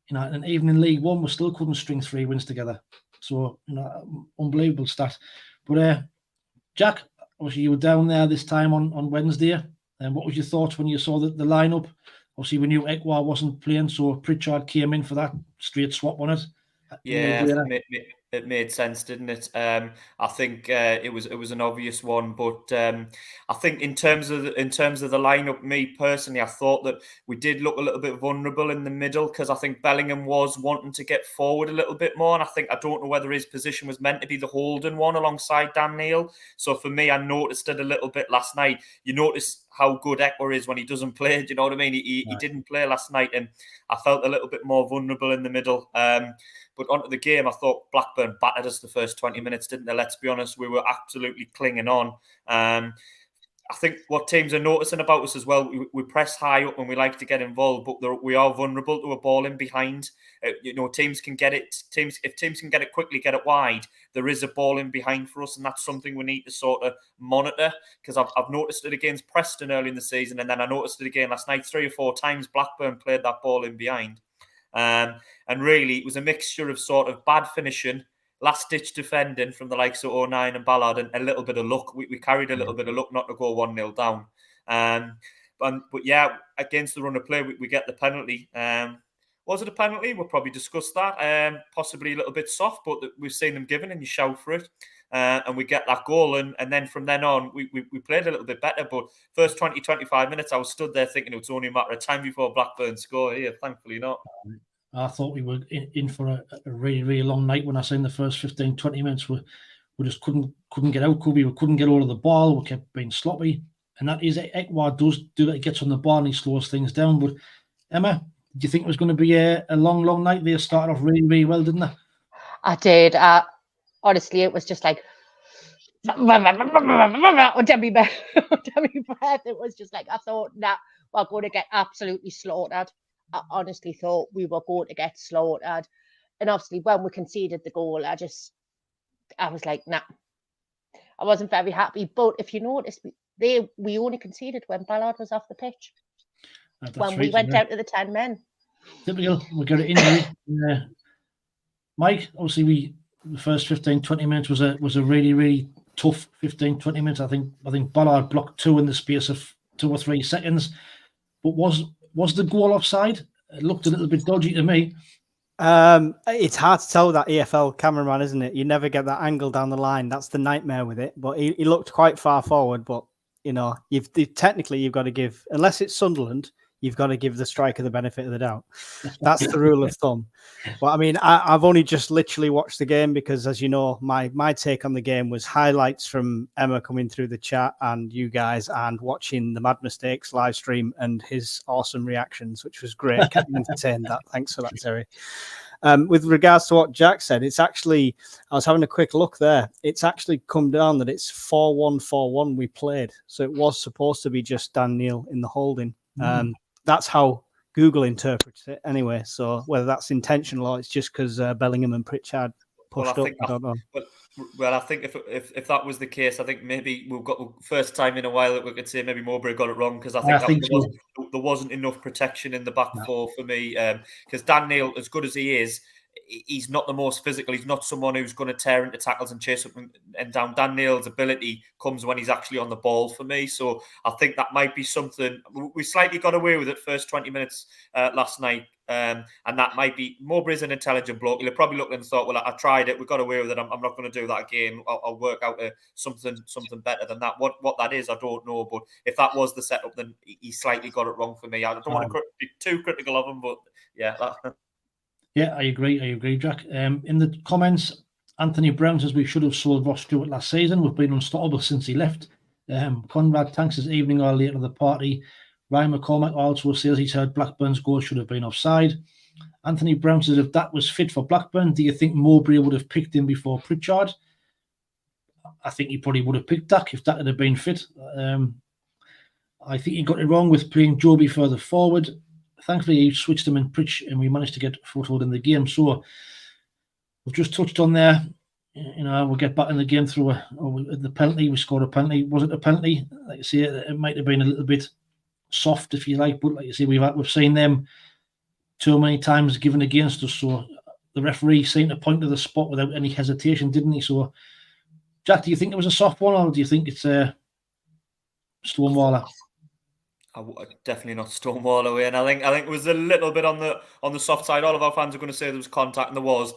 And even in League One, we still couldn't string 3 wins together. So, unbelievable stat. But Jack, obviously you were down there this time on Wednesday. And what was your thoughts when you saw the lineup? Obviously, we knew Ekwa wasn't playing, so Pritchard came in for that straight swap on it. Yeah, it made sense, didn't it? I think it was an obvious one, but I think in terms of the lineup, me personally, I thought that we did look a little bit vulnerable in the middle, because I think Bellingham was wanting to get forward a little bit more, and I don't know whether his position was meant to be the holding one alongside Dan Neil. So for me, I noticed it a little bit last night. You notice how good Ekwa is when he doesn't play. Do you know what I mean? He didn't play last night, and I felt a little bit more vulnerable in the middle. But onto the game, I thought Blackburn battered us the first 20 minutes, didn't they? Let's be honest, we were absolutely clinging on. I think what teams are noticing about us as well, we press high up and we like to get involved, but we are vulnerable to a ball in behind. Teams can get it. If teams can get it quickly, get it wide, there is a ball in behind for us, and that's something we need to sort of monitor. Because I've noticed it against Preston early in the season, and then I noticed it again last night. 3 or 4 times Blackburn played that ball in behind. And really, it was a mixture of sort of bad finishing, last-ditch defending from the likes of O'Nien and Ballard, and a little bit of luck. We carried a little bit of luck not to go 1-0 down. But yeah, against the run of play, we get the penalty. Was it a penalty? We'll probably discuss that. Possibly a little bit soft, but we've seen them given, and you shout for it. and we get that goal. And then from then on, we played a little bit better. But first 20, 25 minutes, I was stood there thinking it was only a matter of time before Blackburn score here. Thankfully not. I thought we were in for a really, really long night when I seen the first 15, 20 minutes. We just couldn't get out. We couldn't get hold of the ball. We kept being sloppy. And that is, Ekwar does do that. He gets on the ball and he slows things down. But Emma, did you think it was going to be a long, long night? They started off really, really well, didn't they? I did. Honestly, it was just like Demi breath. It was just like, I thought that we're going to get absolutely slaughtered. I honestly thought we were going to get slaughtered. And obviously, when we conceded the goal, I was like, nah. I wasn't very happy. But if you notice, we only conceded when Ballard was off the pitch. When we went out to the 10 men. Typical. We got an injury. Mike, obviously, the first 15, 20 minutes was a really, really tough 15, 20 minutes. I think Ballard blocked 2 in the space of 2 or 3 seconds. But was the goal offside? It looked a little bit dodgy to me. It's hard to tell that EFL cameraman, isn't it? You never get that angle down the line. That's the nightmare with it. But he looked quite far forward. But technically you've got to give, unless it's Sunderland, you've got to give the striker the benefit of the doubt. That's the rule of thumb. But I mean, I've only just literally watched the game because, as you know, my take on the game was highlights from Emma coming through the chat and you guys, and watching the Mad Mistakes live stream and his awesome reactions, which was great. Kept me entertained. Thanks for that, Terry. With regards to what Jack said, it's actually, I was having a quick look there. It's actually come down that it's 4-1-4-1 we played. So it was supposed to be just Dan Neil in the holding. That's how Google interprets it anyway. So whether that's intentional or it's just because Bellingham and Pritchard pushed up, I don't know. Well, I think if that was the case, I think maybe we've got the first time in a while that we could say maybe Mowbray got it wrong, because I think there wasn't enough protection in the back four for me. Because Dan Neil, as good as he is, he's not the most physical. He's not someone who's going to tear into tackles and chase up and down. Dan Neil's ability comes when he's actually on the ball for me. So I think that might be something. We slightly got away with it first 20 minutes last night. And that might be, Mowbray's an intelligent bloke. He'll probably looked and thought, well, I tried it. We got away with it. I'm not going to do that again. I'll work out something better than that. What that is, I don't know. But if that was the setup, then he slightly got it wrong for me. I don't want to be too critical of him, but yeah. Yeah, I agree, Jack. In the comments, Anthony Brown says we should have sold Ross Stewart last season. We've been unstoppable since he left. Conrad Tanks says evening or late to the party. Ryan McCormack also says he's heard Blackburn's goal should have been offside. Anthony Brown says if that was fit for Blackburn, do you think Mowbray would have picked him before Pritchard? I think he probably would have picked Dak if that had been fit. I think he got it wrong with playing Joby further forward. Thankfully, he switched him in Pritch and we managed to get a foothold in the game. So we've just touched on there. We'll get back in the game through the penalty. We scored a penalty. Was it a penalty? Like I say, it might have been a little bit soft, if you like, but like you say, we've seen them too many times given against us. So the referee seemed to point to the spot without any hesitation, didn't he? So, Jack, do you think it was a soft one, or do you think it's a Stonewaller? Definitely not Stonewaller away, and I think it was a little bit on the soft side. All of our fans are going to say there was contact, and there was.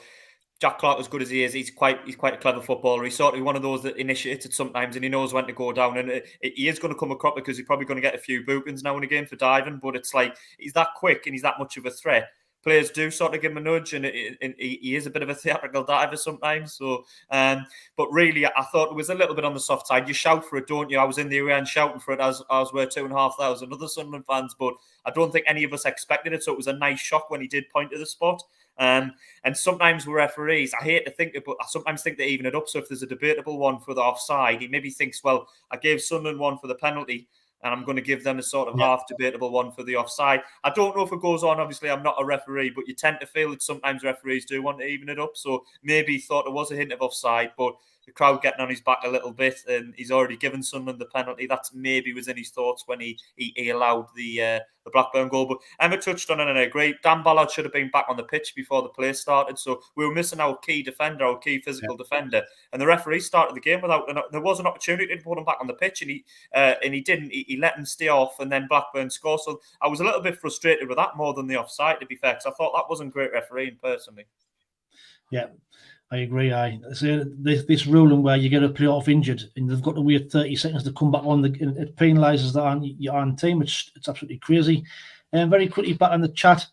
Jack Clarke, as good as he is, he's quite a clever footballer. He's sort of one of those that initiates it sometimes, and he knows when to go down. And he is going to come across because he's probably going to get a few bookings now and again for diving. But it's like he's that quick and he's that much of a threat. Players do sort of give him a nudge, and he is a bit of a theatrical diver sometimes. So, but really, I thought it was a little bit on the soft side. You shout for it, don't you? I was in the away end shouting for it, as were 2,500 other Sunderland fans. But I don't think any of us expected it. So it was a nice shock when he did point to the spot. And sometimes with referees, I hate to think it, but I sometimes think they even it up. So if there's a debatable one for the offside, he maybe thinks, well, I gave Sunderland one for the penalty, and I'm going to give them a sort of half debatable one for the offside. I don't know if it goes on. Obviously, I'm not a referee, but you tend to feel that sometimes referees do want to even it up. So maybe he thought there was a hint of offside, but the crowd getting on his back a little bit, and he's already given Sunderland the penalty. That's maybe was in his thoughts when he allowed the Blackburn goal. But Emma touched on it and I agree. Dan Ballard should have been back on the pitch before the play started. So we were missing our key defender, our key physical defender. And the referee started the game without. There was an opportunity to put him back on the pitch, and he didn't. He let him stay off, and then Blackburn scored. So I was a little bit frustrated with that more than the offside, to be fair, because I thought that wasn't great refereeing personally. Yeah. I agree. So this ruling where you get a player off injured and they've got to wait 30 seconds to come back on, it penalises your own team. It's absolutely crazy. And very quickly back on the chat,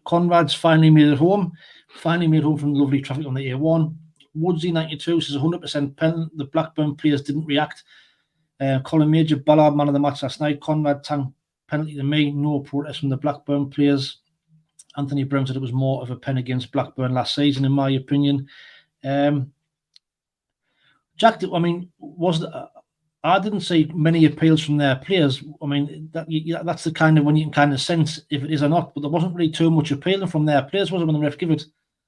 Conrad's finally made it home. Finally made home from the lovely traffic on the A1. Woodsy 92 says 100% penalty. The Blackburn players didn't react. Colin Major, Ballard, man of the match last night. Conrad Tang, penalty to me. No protest from the Blackburn players. Anthony Brown said it was more of a pen against Blackburn last season, in my opinion. Jack, I mean, I didn't see many appeals from their players. I mean, that's the kind of when you can kind of sense if it is or not. But there wasn't really too much appealing from their players, was it, when the ref gave it?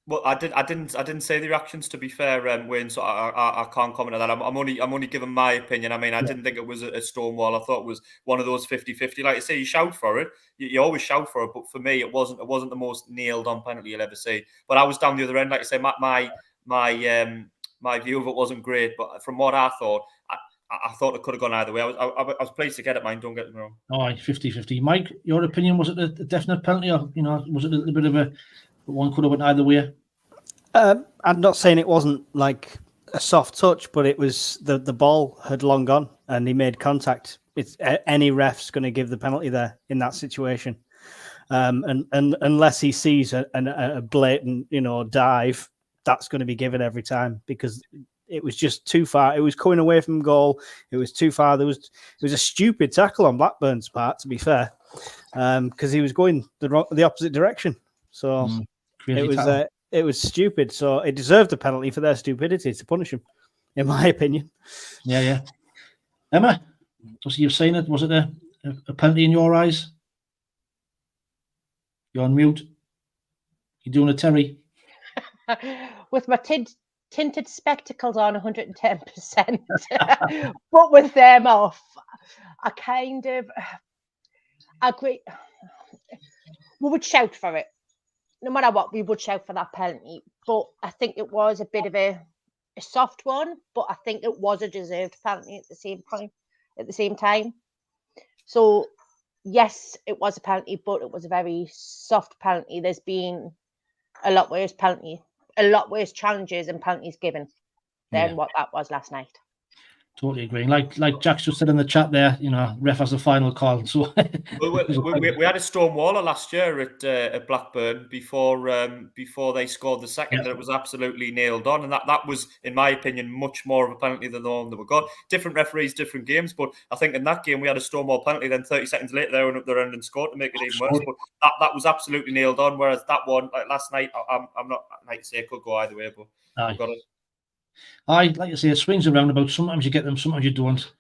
Well, I didn't say the reactions, to be fair, Wayne. So I can't comment on that. I'm only giving my opinion. I mean, I didn't think it was a stonewall. I thought it was one of those 50-50. Like I say, you shout for it. You always shout for it. But for me, it wasn't the most nailed on penalty you'll ever see. But I was down the other end. Like I say, my view of it wasn't great. But from what I thought, I thought it could have gone either way. I was pleased to get it, mine. Don't get me wrong. Oh, 50-50. Mike, your opinion, was it a definite penalty, or was it a little bit of a one could have went either way? I'm not saying it wasn't like a soft touch, but it was the ball had long gone and he made contact. It's any ref's going to give the penalty there in that situation, and unless he sees a blatant dive, that's going to be given every time because it was just too far. It was coming away from goal. It was too far. It was a stupid tackle on Blackburn's part, to be fair, because he was going the opposite direction. So it was stupid. So it deserved a penalty for their stupidity to punish him, in my opinion. Yeah. Emma, so you've seen it. Was it a penalty in your eyes? You're on mute. You're doing a Terry. With my tinted spectacles on 110%, but with them off, I kind of agree. We would shout for it. No matter what, we would shout for that penalty. But I think it was a bit of a soft one, but I think it was a deserved penalty at the same time. So, yes, it was a penalty, but it was a very soft penalty. There's been a lot worse challenges and penalties given than what that was last night. Totally agreeing. Like Jack's just said in the chat there, ref has the final call. So we had a Stormwaller last year at Blackburn before they scored the second. That it was absolutely nailed on, and that was, in my opinion, much more of a penalty than the one that we got. Different referees, different games, but I think in that game we had a Stonewall penalty. Then 30 seconds later, they went up their end and scored to make it even worse. But that was absolutely nailed on. Whereas that one, like last night, I'm not like to say it could go either way, but we got it. Like I say, it swings around about. Sometimes you get them, sometimes you don't.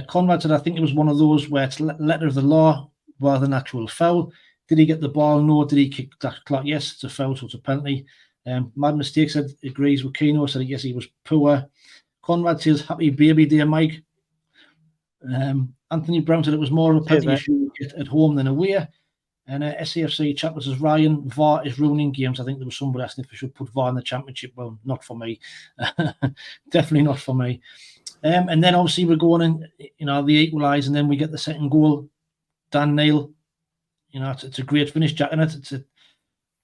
Conrad said, I think it was one of those where it's letter of the law rather than actual foul. Did he get the ball? No. Did he kick that Clarke? Yes, it's a foul, so it's a penalty. Mad Mistake said, agrees with Keno, said, yes, he was poor. Conrad says, happy baby day, Mike. Anthony Brown said it was more of a penalty issue at home than away. And SAFC chat says, Ryan, VAR is ruining games. I think there was somebody asking if we should put VAR in the Championship. Well, not for me. Definitely not for me. And then obviously we're going in, the equalise, and then we get the second goal. Dan Neil, it's a great finish, Jack, and it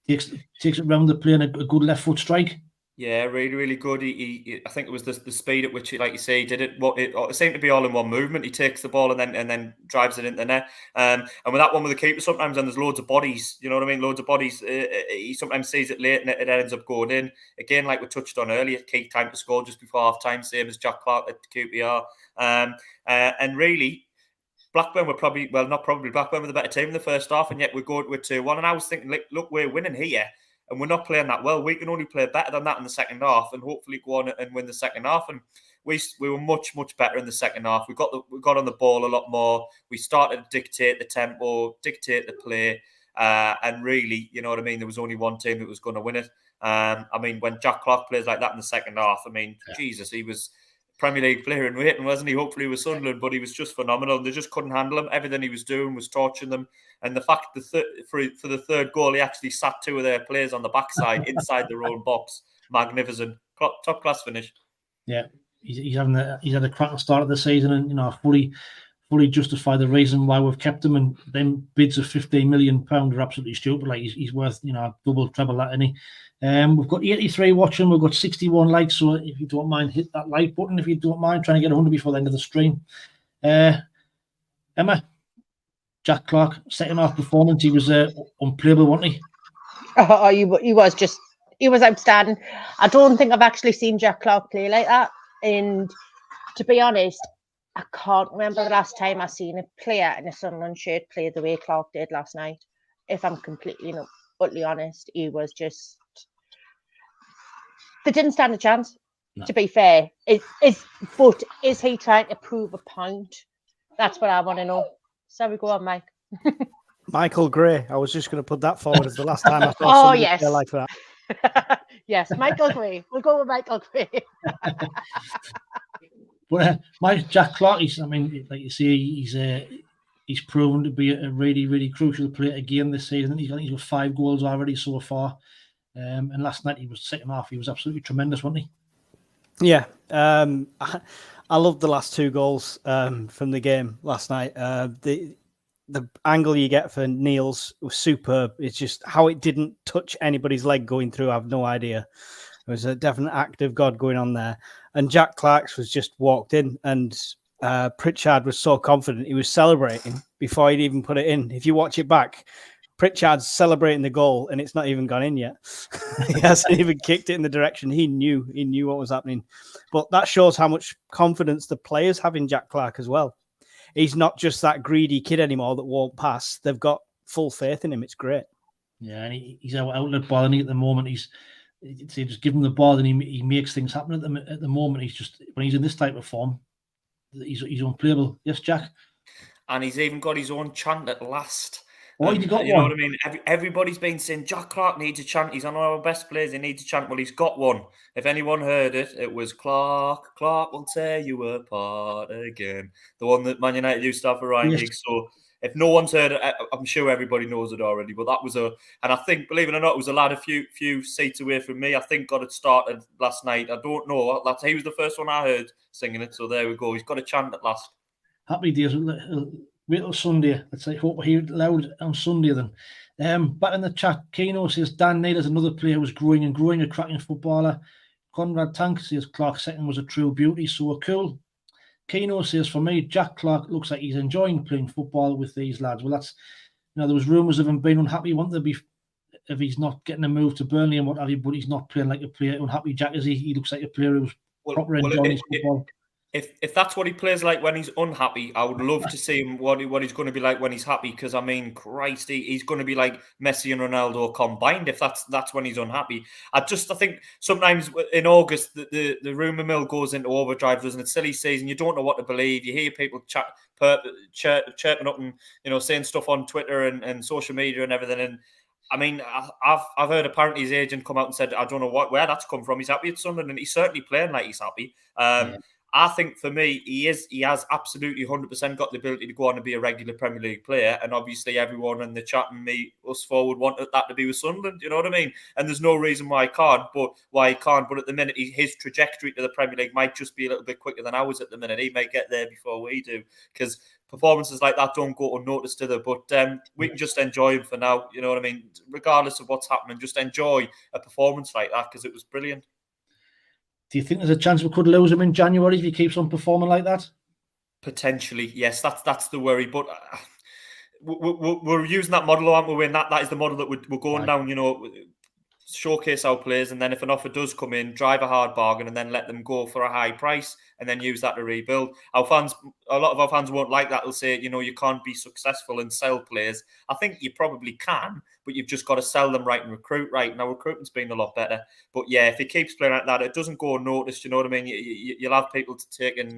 takes it round the play and a good left foot strike. Yeah, really, really good. He I think it was the speed at which, like you say, he did it. It seemed to be all in one movement. He takes the ball and then drives it into the net. And with that one with the keeper, sometimes and there's loads of bodies. You know what I mean? Loads of bodies. He sometimes sees it late and it ends up going in. Again, like we touched on earlier, key time to score just before half time, same as Jack Clarke at QPR. And really, Blackburn were Blackburn were the better team in the first half, and yet we're 2-1. And I was thinking, look, we're winning here. And we're not playing that well. We can only play better than that in the second half, and hopefully go on and win the second half. And we were much better in the second half. We got on the ball a lot more. We started to dictate the tempo, dictate the play, and really, you know what I mean. There was only one team that was going to win it. I mean, when Jack Clarke plays like that in the second half, I mean, Jesus, he was Premier League player in waiting, wasn't he? Hopefully with Sunderland, but he was just phenomenal. They just couldn't handle him. Everything he was doing was torturing them. And the fact for the third goal, he actually sat two of their players on the backside inside their own box. Magnificent, top class finish. Yeah, he's had a cracking start of the season, and fully fully justify the reason why we've kept him. And them bids of £15 million are absolutely stupid. Like he's worth, double, treble that, isn't he? We've got 83 watching. We've got 61 likes. So if you don't mind, hit that like button. If you don't mind, trying to get 100 before the end of the stream. Emma, Jack Clarke, second half performance. He was unplayable, wasn't he? Oh, he was outstanding. I don't think I've actually seen Jack Clarke play like that. And to be honest, I can't remember the last time I seen a player in a Sunderland shirt play the way Clarke did last night. If I'm completely, utterly honest, he was just. They didn't stand a chance. No. To be fair, but is he trying to prove a point? That's what I want to know. So we go on, Mike. Michael Gray. I was just going to put that forward as the last time I saw somebody play like that. Yes, Michael Gray. We'll go with Michael Gray. But Jack Clarke, like you say, he's proven to be a really, really crucial player again this season. He's got 5 goals already so far. And last night he was second half. He was absolutely tremendous, wasn't he? Yeah. I loved the last 2 goals from the game last night. The angle you get for Niels was superb. It's just how it didn't touch anybody's leg going through. I have no idea. There was a definite act of God going on there. And Jack Clarke's was just walked in, and Pritchard was so confident. He was celebrating before he'd even put it in. If you watch it back, Pritchard's celebrating the goal, and it's not even gone in yet. He hasn't even kicked it in the direction he knew what was happening. But that shows how much confidence the players have in Jack Clarke as well. He's not just that greedy kid anymore that won't pass. They've got full faith in him. It's great. Yeah, and he's our outlet ball, and at the moment he's just give him the ball and he makes things happen at the moment. He's just, when he's in this type of form, he's unplayable. Yes, Jack? And he's even got his own chant at last. Oh, he got one. You know what I mean? Everybody's been saying Jack Clarke needs a chant. He's one of our best players. He needs a chant. Well, he's got one. If anyone heard it, it was Clarke will tear you apart again. The one that Man United used to have for Ryan Giggs. So if no one's heard it, I'm sure everybody knows it already. But that was and I think, believe it or not, it was a lad a few seats away from me. I think got it started last night. I don't know. He was the first one I heard singing it. So there we go. He's got a chant at last. Happy days. Wait till Sunday. Let's say hope he loud on Sunday then. Back in the chat, Keno says Dan Neal is another player who's growing, a cracking footballer. Conrad Tank says Clarke second was a true beauty, so cool. Keno says, for me, Jack Clarke looks like he's enjoying playing football with these lads. Well, that's, there was rumours of him being unhappy. Wouldn't there be if he's not getting a move to Burnley and what have you, but he's not playing like a player. Unhappy Jack, is he? He looks like a player who's proper enjoying his football. If that's what he plays like when he's unhappy, I would love to see him what he's going to be like when he's happy. Because I mean, Christ, he's going to be like Messi and Ronaldo combined. If that's when he's unhappy, I think sometimes in August the rumour mill goes into overdrive. Doesn't it? Silly season, you don't know what to believe. You hear people chirping up and saying stuff on Twitter and social media and everything. And I mean, I've heard apparently his agent come out and said, I don't know where that's come from. He's happy at Sunderland, and he's certainly playing like he's happy. I think for me, he has absolutely 100% got the ability to go on and be a regular Premier League player. And obviously everyone in the chat and us forward wanted that to be with Sunderland. You know what I mean? And there's no reason why he can't. But at the minute, his trajectory to the Premier League might just be a little bit quicker than ours at the minute. He may get there before we do, because performances like that don't go unnoticed to them. But we can just enjoy him for now. You know what I mean? Regardless of what's happening, just enjoy a performance like that, because it was brilliant. Do you think there's a chance we could lose him in January if he keeps on performing like that? Potentially, yes. That's the worry. But we're using that model, aren't we? And that is the model that we're going down. Showcase our players, and then if an offer does come in, drive a hard bargain, and then let them go for a high price, and then use that to rebuild. A lot of our fans won't like that. They'll say, you can't be successful and sell players. I think you probably can, but you've just got to sell them right and recruit right. Now, recruitment's been a lot better. But yeah, if he keeps playing like that, it doesn't go unnoticed. You know what I mean? You'll have people taking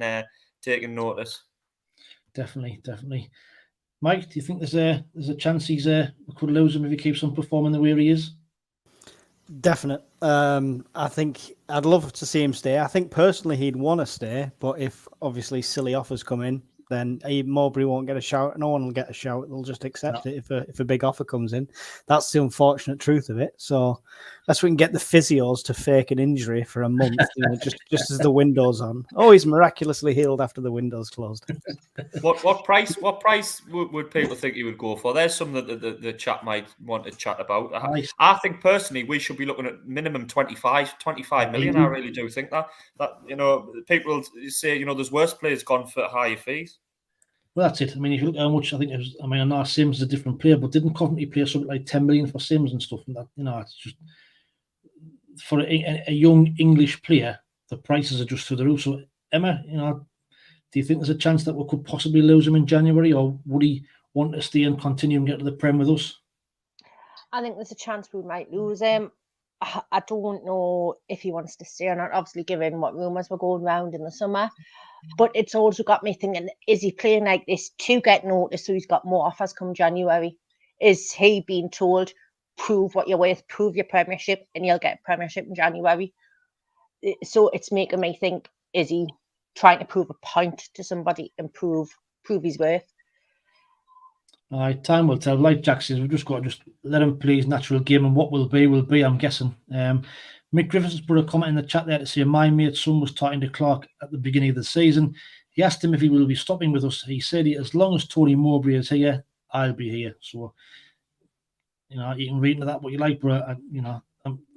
notice. Definitely. Mike, do you think there's a chance we could lose him if he keeps on performing the way he is? Definite. I think I'd love to see him stay. I think personally he'd want to stay, but if obviously silly offers come in, then Mowbray won't get a shout. No one will get a shout. They'll just accept it if a big offer comes in. That's the unfortunate truth of it. So unless we can get the physios to fake an injury for a month, just as the window's on. Oh, he's miraculously healed after the window's closed. What price would people think he would go for? There's some that the chat might want to chat about. Nice. I think personally we should be looking at minimum 25 million. I really do think that people say there's worse players gone for higher fees. Well, that's it. I mean, if you look at how much, I think it was. I mean, I know Sims is a different player, but didn't Coventry play something like 10 million for Sims and stuff? And that, it's just for a young English player, the prices are just through the roof. So, Emma, do you think there's a chance that we could possibly lose him in January, or would he want to stay and continue and get to the Prem with us? I think there's a chance we might lose him. I don't know if he wants to stay or not, obviously, given what rumours were going around in the summer. But it's also got me thinking, is he playing like this to get noticed so he's got more offers come January? Is he being told, prove what you're worth, prove your Premiership, and you'll get a Premiership in January? So it's making me think, is he trying to prove a point to somebody and prove his worth? Time will tell. Like Jack says, we've just got to let him play his natural game, and what will be, I'm guessing. Mick Griffiths put a comment in the chat there to say, my mate's son was talking to Clarke at the beginning of the season. He asked him if he will be stopping with us. He said, as long as Tony Mowbray is here, I'll be here. So, you can read into that what you like, but,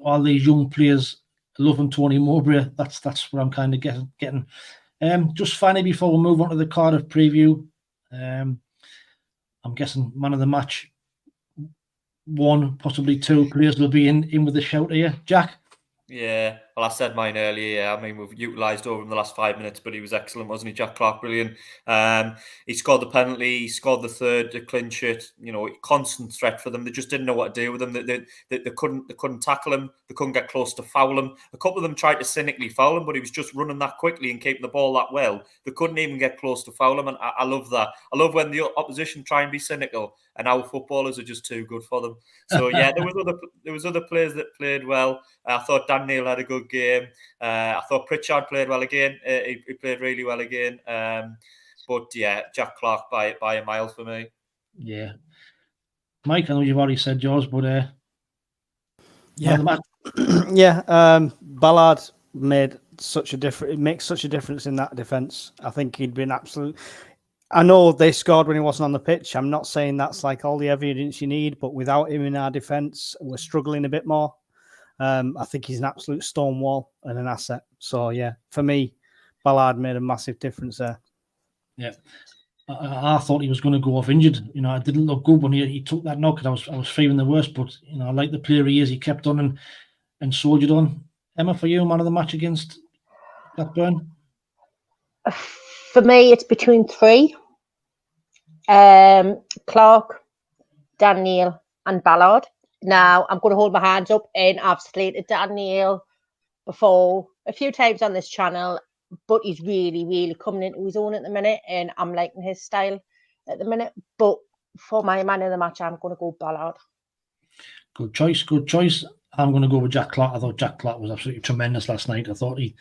all these young players loving Tony Mowbray. That's what I'm kind of getting. Just finally, before we move on to the Cardiff preview, I'm guessing man of the match, one, possibly two players will be in with the shout here. Jack? Yeah, well, I said mine earlier. Yeah, I mean, we've utilised over in the last 5 minutes, but he was excellent, wasn't he? Jack Clarke, brilliant. He scored the penalty, he scored the third to clinch it. Constant threat for them. They just didn't know what to do with him. They couldn't tackle him. They couldn't get close to foul him. A couple of them tried to cynically foul him, but he was just running that quickly and keeping the ball that well. They couldn't even get close to foul him, and I love that. I love when the opposition try and be cynical, and our footballers are just too good for them. So yeah, there was other players that played well. I thought Dan Neil had a good game. I thought Pritchard played well again. He played really well again. But yeah, Jack Clarke by a mile for me. Yeah, Mike, I know you've already said yours, but Ballard made such a difference. It makes such a difference in that defence. I think he'd been absolute. I know they scored when he wasn't on the pitch. I'm not saying that's like all the evidence you need, but without him in our defence, we're struggling a bit more. I think he's an absolute stonewall and an asset. So, yeah, for me, Ballard made a massive difference there. Yeah. I thought he was going to go off injured. It didn't look good when he took that knock, and I was fearing the worst. But, I like the player he is. He kept on and soldiered on. Emma, for you, man of the match against Blackburn? For me, it's between three. Clarke, Dan Neil and Ballard. Now, I'm going to hold my hands up, and I've slated Dan Neil before a few times on this channel, but he's really, really coming into his own at the minute, and I'm liking his style at the minute. But for my man of the match, I'm going to go Ballard. Good choice. I'm going to go with Jack Clarke. I thought Jack Clarke was absolutely tremendous last night. I thought he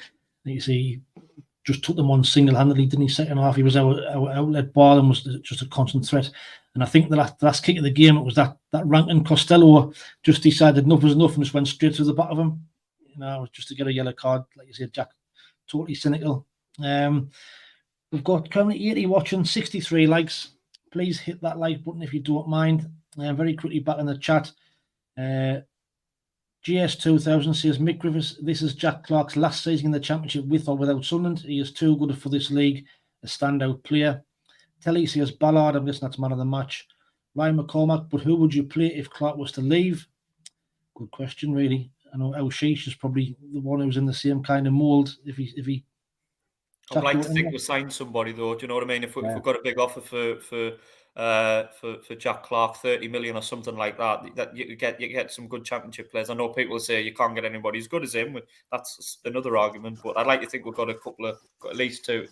just took them on single-handedly, didn't he? Second half, he was our outlet ball and was just a constant threat. And I think the last kick of the game, it was that Rankin Costello just decided enough was enough and just went straight through the back of him. Just to get a yellow card, like you said, Jack, totally cynical. We've got currently 80 watching, 63 likes. Please hit that like button if you don't mind. Very quickly back in the chat. GS2000 says, Mick Griffiths, this is Jack Clarke's last season in the Championship with or without Sunderland. He is too good for this league, a standout player. Telly says, Ballard, I'm guessing that's man of the match. Ryan McCormack, but who would you play if Clarke was to leave? Good question, really. I know El Sheesh is probably the one who's in the same kind of mould. If he I'd like to think we'll sign somebody, though. Do you know what I mean? If we've got a big offer for Jack Clarke, 30 million or something like that you get some good Championship players. I know people say you can't get anybody as good as him. That's another argument. But I'd like to think we've got at least two.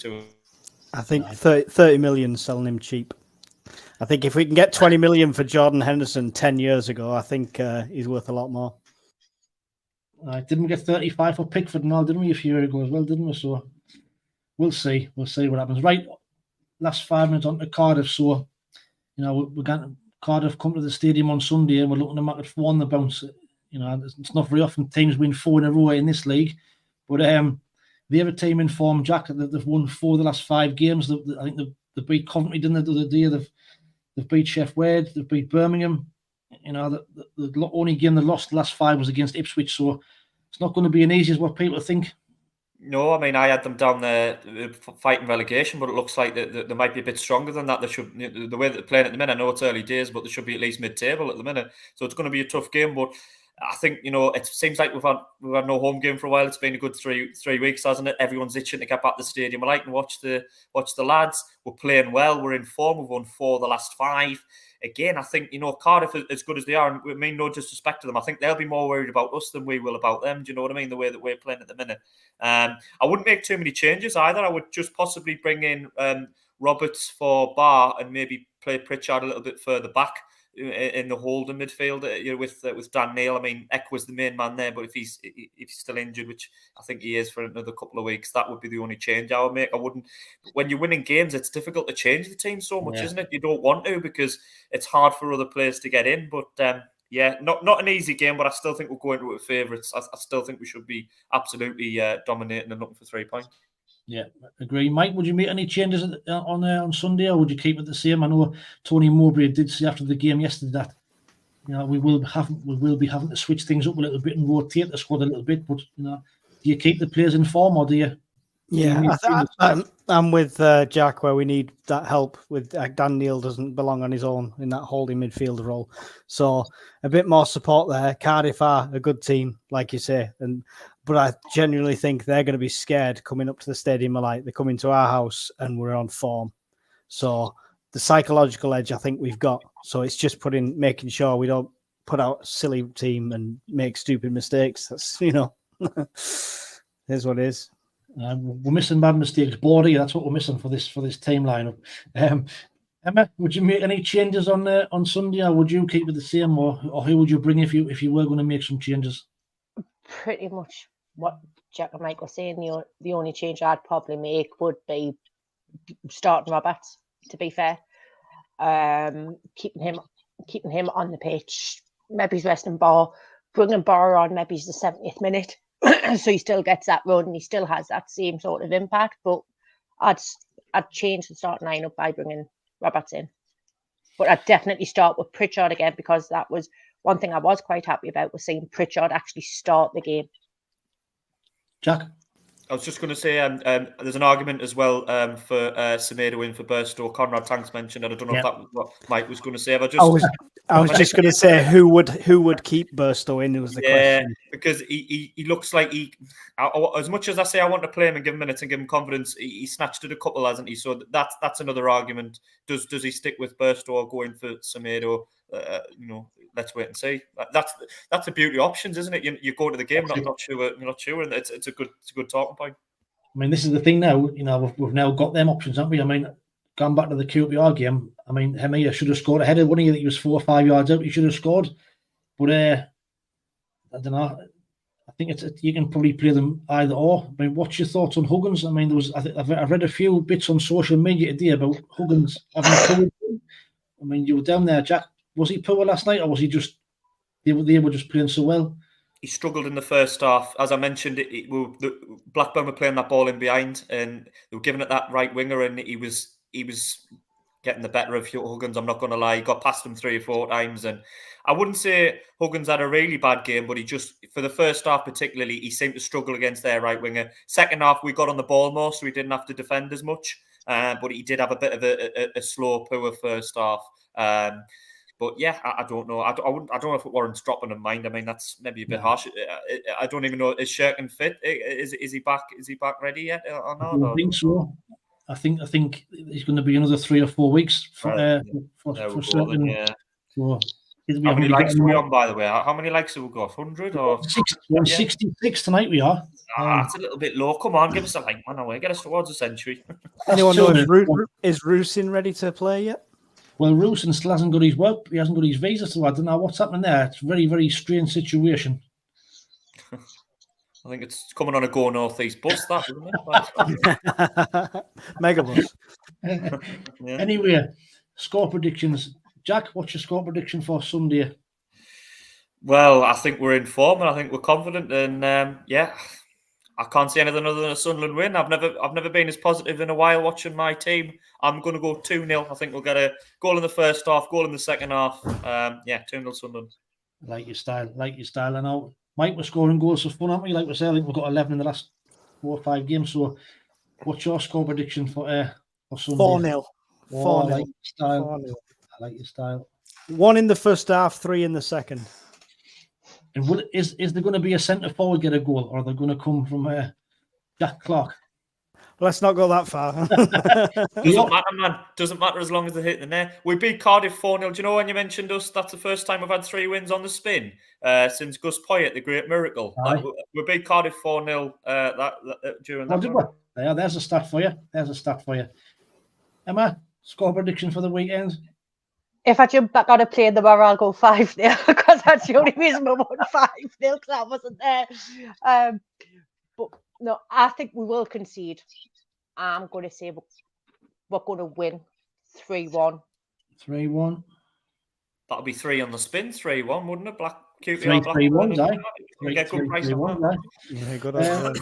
I think 30 million selling him cheap. I think if we can get 20 million for Jordan Henderson 10 years ago, I think he's worth a lot more. Didn't we get 35 for Pickford and all, didn't we, a few years ago as well, didn't we? So we'll see. We'll see what happens. Right, last 5 minutes on to Cardiff. So, we're going to Cardiff come to the stadium on Sunday and we're looking to mark it 4 on the bounce. It's not very often teams win 4 in a row in this league. But they have a team in form, Jack. They've won 4 of the last 5 games. I think they beat Coventry, didn't they, the other day? They've beat Sheff Wade. They've beat Birmingham. The only game they lost the last 5 was against Ipswich. So it's not going to be as easy as what people think. No, I mean, I had them down there fighting relegation, but it looks like they might be a bit stronger than that. They should, the way that they're playing at the minute, I know it's early days, but they should be at least mid-table at the minute. So it's going to be a tough game, but I think, it seems like we've had no home game for a while. It's been a good three weeks, hasn't it? Everyone's itching to get back to the stadium. I like to watch the lads. We're playing well. We're in form. We've won 4 of the last 5. Again, I think, Cardiff, as good as they are, and we mean no disrespect to them, I think they'll be more worried about us than we will about them. Do you know what I mean? The way that we're playing at the minute. I wouldn't make too many changes either. I would just possibly bring in Roberts for Bar and maybe play Pritchard a little bit further back in the holding midfield with Dan Neil. I mean, Eck was the main man there, but if he's still injured, which I think he is for another couple of weeks, that would be the only change I would make. I wouldn't. When you're winning games, it's difficult to change the team so much, isn't it? You don't want to because it's hard for other players to get in. But not an easy game, but I still think we'll go into it with favourites. I still think we should be absolutely dominating and looking for 3 points. Yeah, agree. Mike, would you make any changes on Sunday, or would you keep it the same? I know Tony Mowbray did say after the game yesterday that we will be having to switch things up a little bit and rotate the squad a little bit. But do you keep the players in form, or do you? Yeah, I'm with Jack where we need that help. With Dan Neil doesn't belong on his own in that holding midfielder role, so a bit more support there. Cardiff are a good team, like you say, but I genuinely think they're going to be scared coming up to the stadium. Like they're coming to our house and we're on form, so the psychological edge I think we've got. So it's just making sure we don't put out a silly team and make stupid mistakes. That's here's what it is. We're missing bad mistakes, Bordy. That's what we're missing for this team lineup. Emma, would you make any changes on Sunday, or would you keep it the same, or who would you bring if you were going to make some changes? Pretty much what Jack and Mike were saying. The only change I'd probably make would be starting Roberts. To be fair, keeping him on the pitch. Maybe he's resting Bar, bringing Bar on. Maybe he's the 70th minute. So he still gets that run and he still has that same sort of impact. But I'd change the starting lineup by bringing Roberts in. But I'd definitely start with Pritchard again, because that was one thing I was quite happy about, was seeing Pritchard actually start the game. Jack? I was just going to say there's an argument as well for Semedo in for Burstow. Conrad Tanks mentioned it. I don't know if that was what Mike was going to say. I was just going to say who would keep Burstow in was the question. Because he looks like as much as I say I want to play him and give him minutes and give him confidence, he snatched it a couple, hasn't he? So that's another argument. Does he stick with Burstow or go in for Semedo? Let's wait and see. That's the beauty of options, isn't it? You go to the game, you're not sure, and it's a good talking point. I mean, this is the thing now. We've now got them options, haven't we? I mean, going back to the QPR game, I mean, Hemia should have scored ahead of one. He was 4 or 5 yards out. He should have scored, but I don't know. I think you can probably play them either or. I mean, what's your thoughts on Huggins? I mean, I've read a few bits on social media today about Huggins having a poor. I mean, you were down there, Jack. Was he poor last night, or was he just they were just playing so well? He struggled in the first half. As I mentioned, Blackburn were playing that ball in behind, and they were giving it that right winger, and he was getting the better of Huggins. I'm not going to lie. He got past him 3 or 4 times, and I wouldn't say Huggins had a really bad game, but he just, for the first half particularly, he seemed to struggle against their right winger. Second half, we got on the ball more, so he didn't have to defend as much, but he did have a bit of a slow, poor first half. But yeah, I don't know. I don't know if it warrants dropping in mind. I mean, that's maybe a bit harsh. I don't even know. Is Shirkin fit? Is he back? Is he back ready yet? Or not? I don't think so. I think it's going to be another 3 or 4 weeks for certain. Yeah. So, how many likes are we on, by the way? How many likes have we got? 100 or 66 tonight? We are. That's a little bit low. Come on, give us a like, man. Get us towards a century. Anyone know is Rusin ready to play yet? Well, Rusin still hasn't got his work. He hasn't got his visa, so I don't know what's happening there. It's a very, very strange situation. I think it's coming on a Go Northeast bus, that, isn't it? Megabus. Yeah. Anyway, score predictions. Jack, what's your score prediction for Sunday? Well, I think we're in form, and I think we're confident, and I can't see anything other than a Sunderland win. I've never been as positive in a while watching my team. I'm going to go 2-0. I think we'll get a goal in the first half, goal in the second half. 2-0 Sunderland. Like your style. I know, Mike, we're scoring goals for fun, aren't we? Like we said, I think we've got 11 in the last 4 or 5 games. So, what's your score prediction for Sunday? 4-0. 4-0. I like your style. 4-0. I like your style. 1 in the first half, 3 in the second. And is there going to be a centre forward get a goal, or are they going to come from Jack Clarke? Let's not go that far. Doesn't matter, man. Doesn't matter as long as they hit the net. We beat Cardiff 4-0. Do you know when you mentioned us? That's the first time we've had 3 wins on the spin since Gus Poyet, the great miracle. We beat Cardiff 4-0 during that. Yeah, there's a stat for you. Emma, score prediction for the weekend? If I jump back on a plane tomorrow, I'll go 5-0 because that's the only reason we won 5-0 because I wasn't there. But no, I think we will concede. I'm going to say we're going to win 3-1. 3-1. That'll be 3 on the spin, 3-1, wouldn't it? QPR Blackburn. 3-1, get good price on that. Yeah, good idea.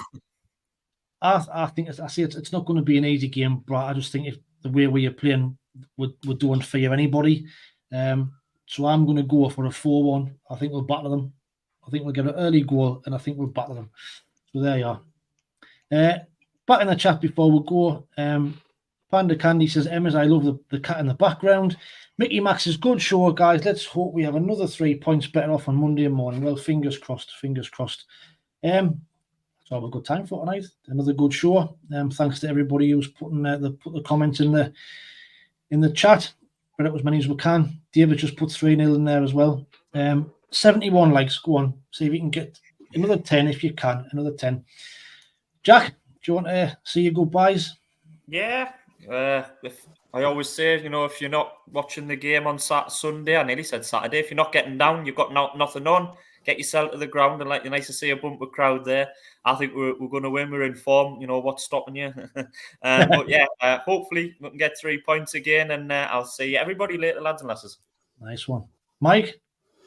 I think it's not going to be an easy game, but I just think if the way we are playing would don't fear anybody. So I'm going to go for a 4-1. I think we'll battle them. I think we'll get an early goal, and I think we'll battle them. So there you are. Back in the chat before we go. Panda Candy says, Emma's, I love the cat in the background. Mickey Max is good show, guys. Let's hope we have another 3 points better off on Monday morning. Well, fingers crossed. So have a good time for tonight. Another good show. Thanks to everybody who's put the comments in the chat. But as many as we can. David just put 3-0 in there as well. 71 likes. Go on. See if you can get another 10 if you can. Another 10. Jack, do you want to say your goodbyes? Yeah. I always say, if you're not watching the game on Sunday, I nearly said Saturday, if you're not getting down, you've got nothing on, get yourself to the ground, and you're nice to see a bumper crowd there. I think we're going to win. We're in form. What's stopping you? But yeah, hopefully we can get 3 points again, and I'll see everybody later, lads and lasses. Nice one. Mike,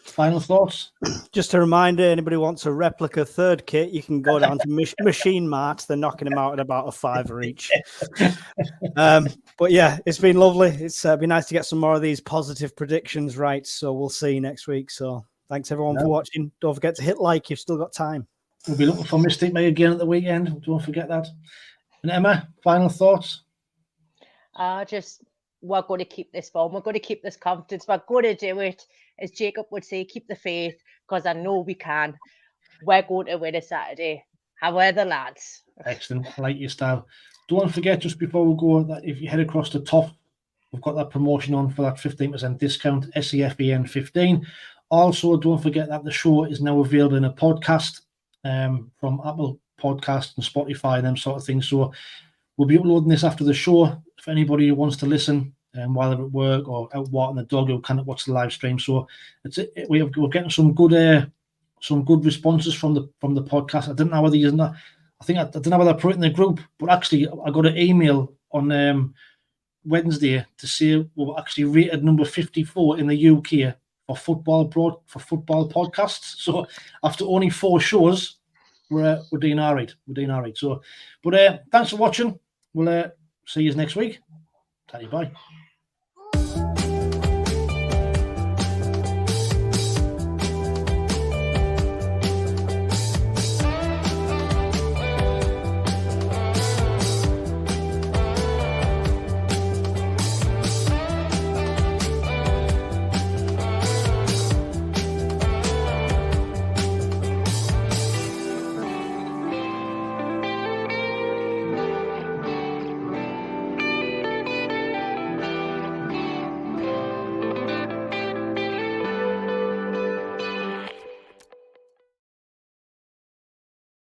final thoughts? Just a reminder, anybody wants a replica third kit, you can go down to Machine Mart. They're knocking them out at about a $5 each. But yeah, it's been lovely. It's been nice to get some more of these positive predictions right. So we'll see you next week. So thanks everyone for watching. Don't forget to hit like. You've still got time. We'll be looking for Mystic May again at the weekend. Don't forget that. And Emma, final thoughts? We're going to keep this form. We're going to keep this confidence. We're going to do it. As Jacob would say, keep the faith, because I know we can. We're going to win a Saturday. How are the lads? Excellent. I like your style. Don't forget, just before we go, that if you head across the top, we've got that promotion on for that 15% discount, SEFEN 15. Also, don't forget that the show is now available in a podcast from Apple Podcast and Spotify and them sort of things. So we'll be uploading this after the show. If anybody who wants to listen while they're at work or out walking the dog, who can't watch the live stream, so we're getting some good responses from the podcast. I didn't know whether using that. I don't know whether I put it in the group, but actually I got an email on Wednesday to say we're actually rated number 54 in the UK for football podcasts. So after only 4 shows, we're doing all right. So, but thanks for watching. We'll see you next week. Bye.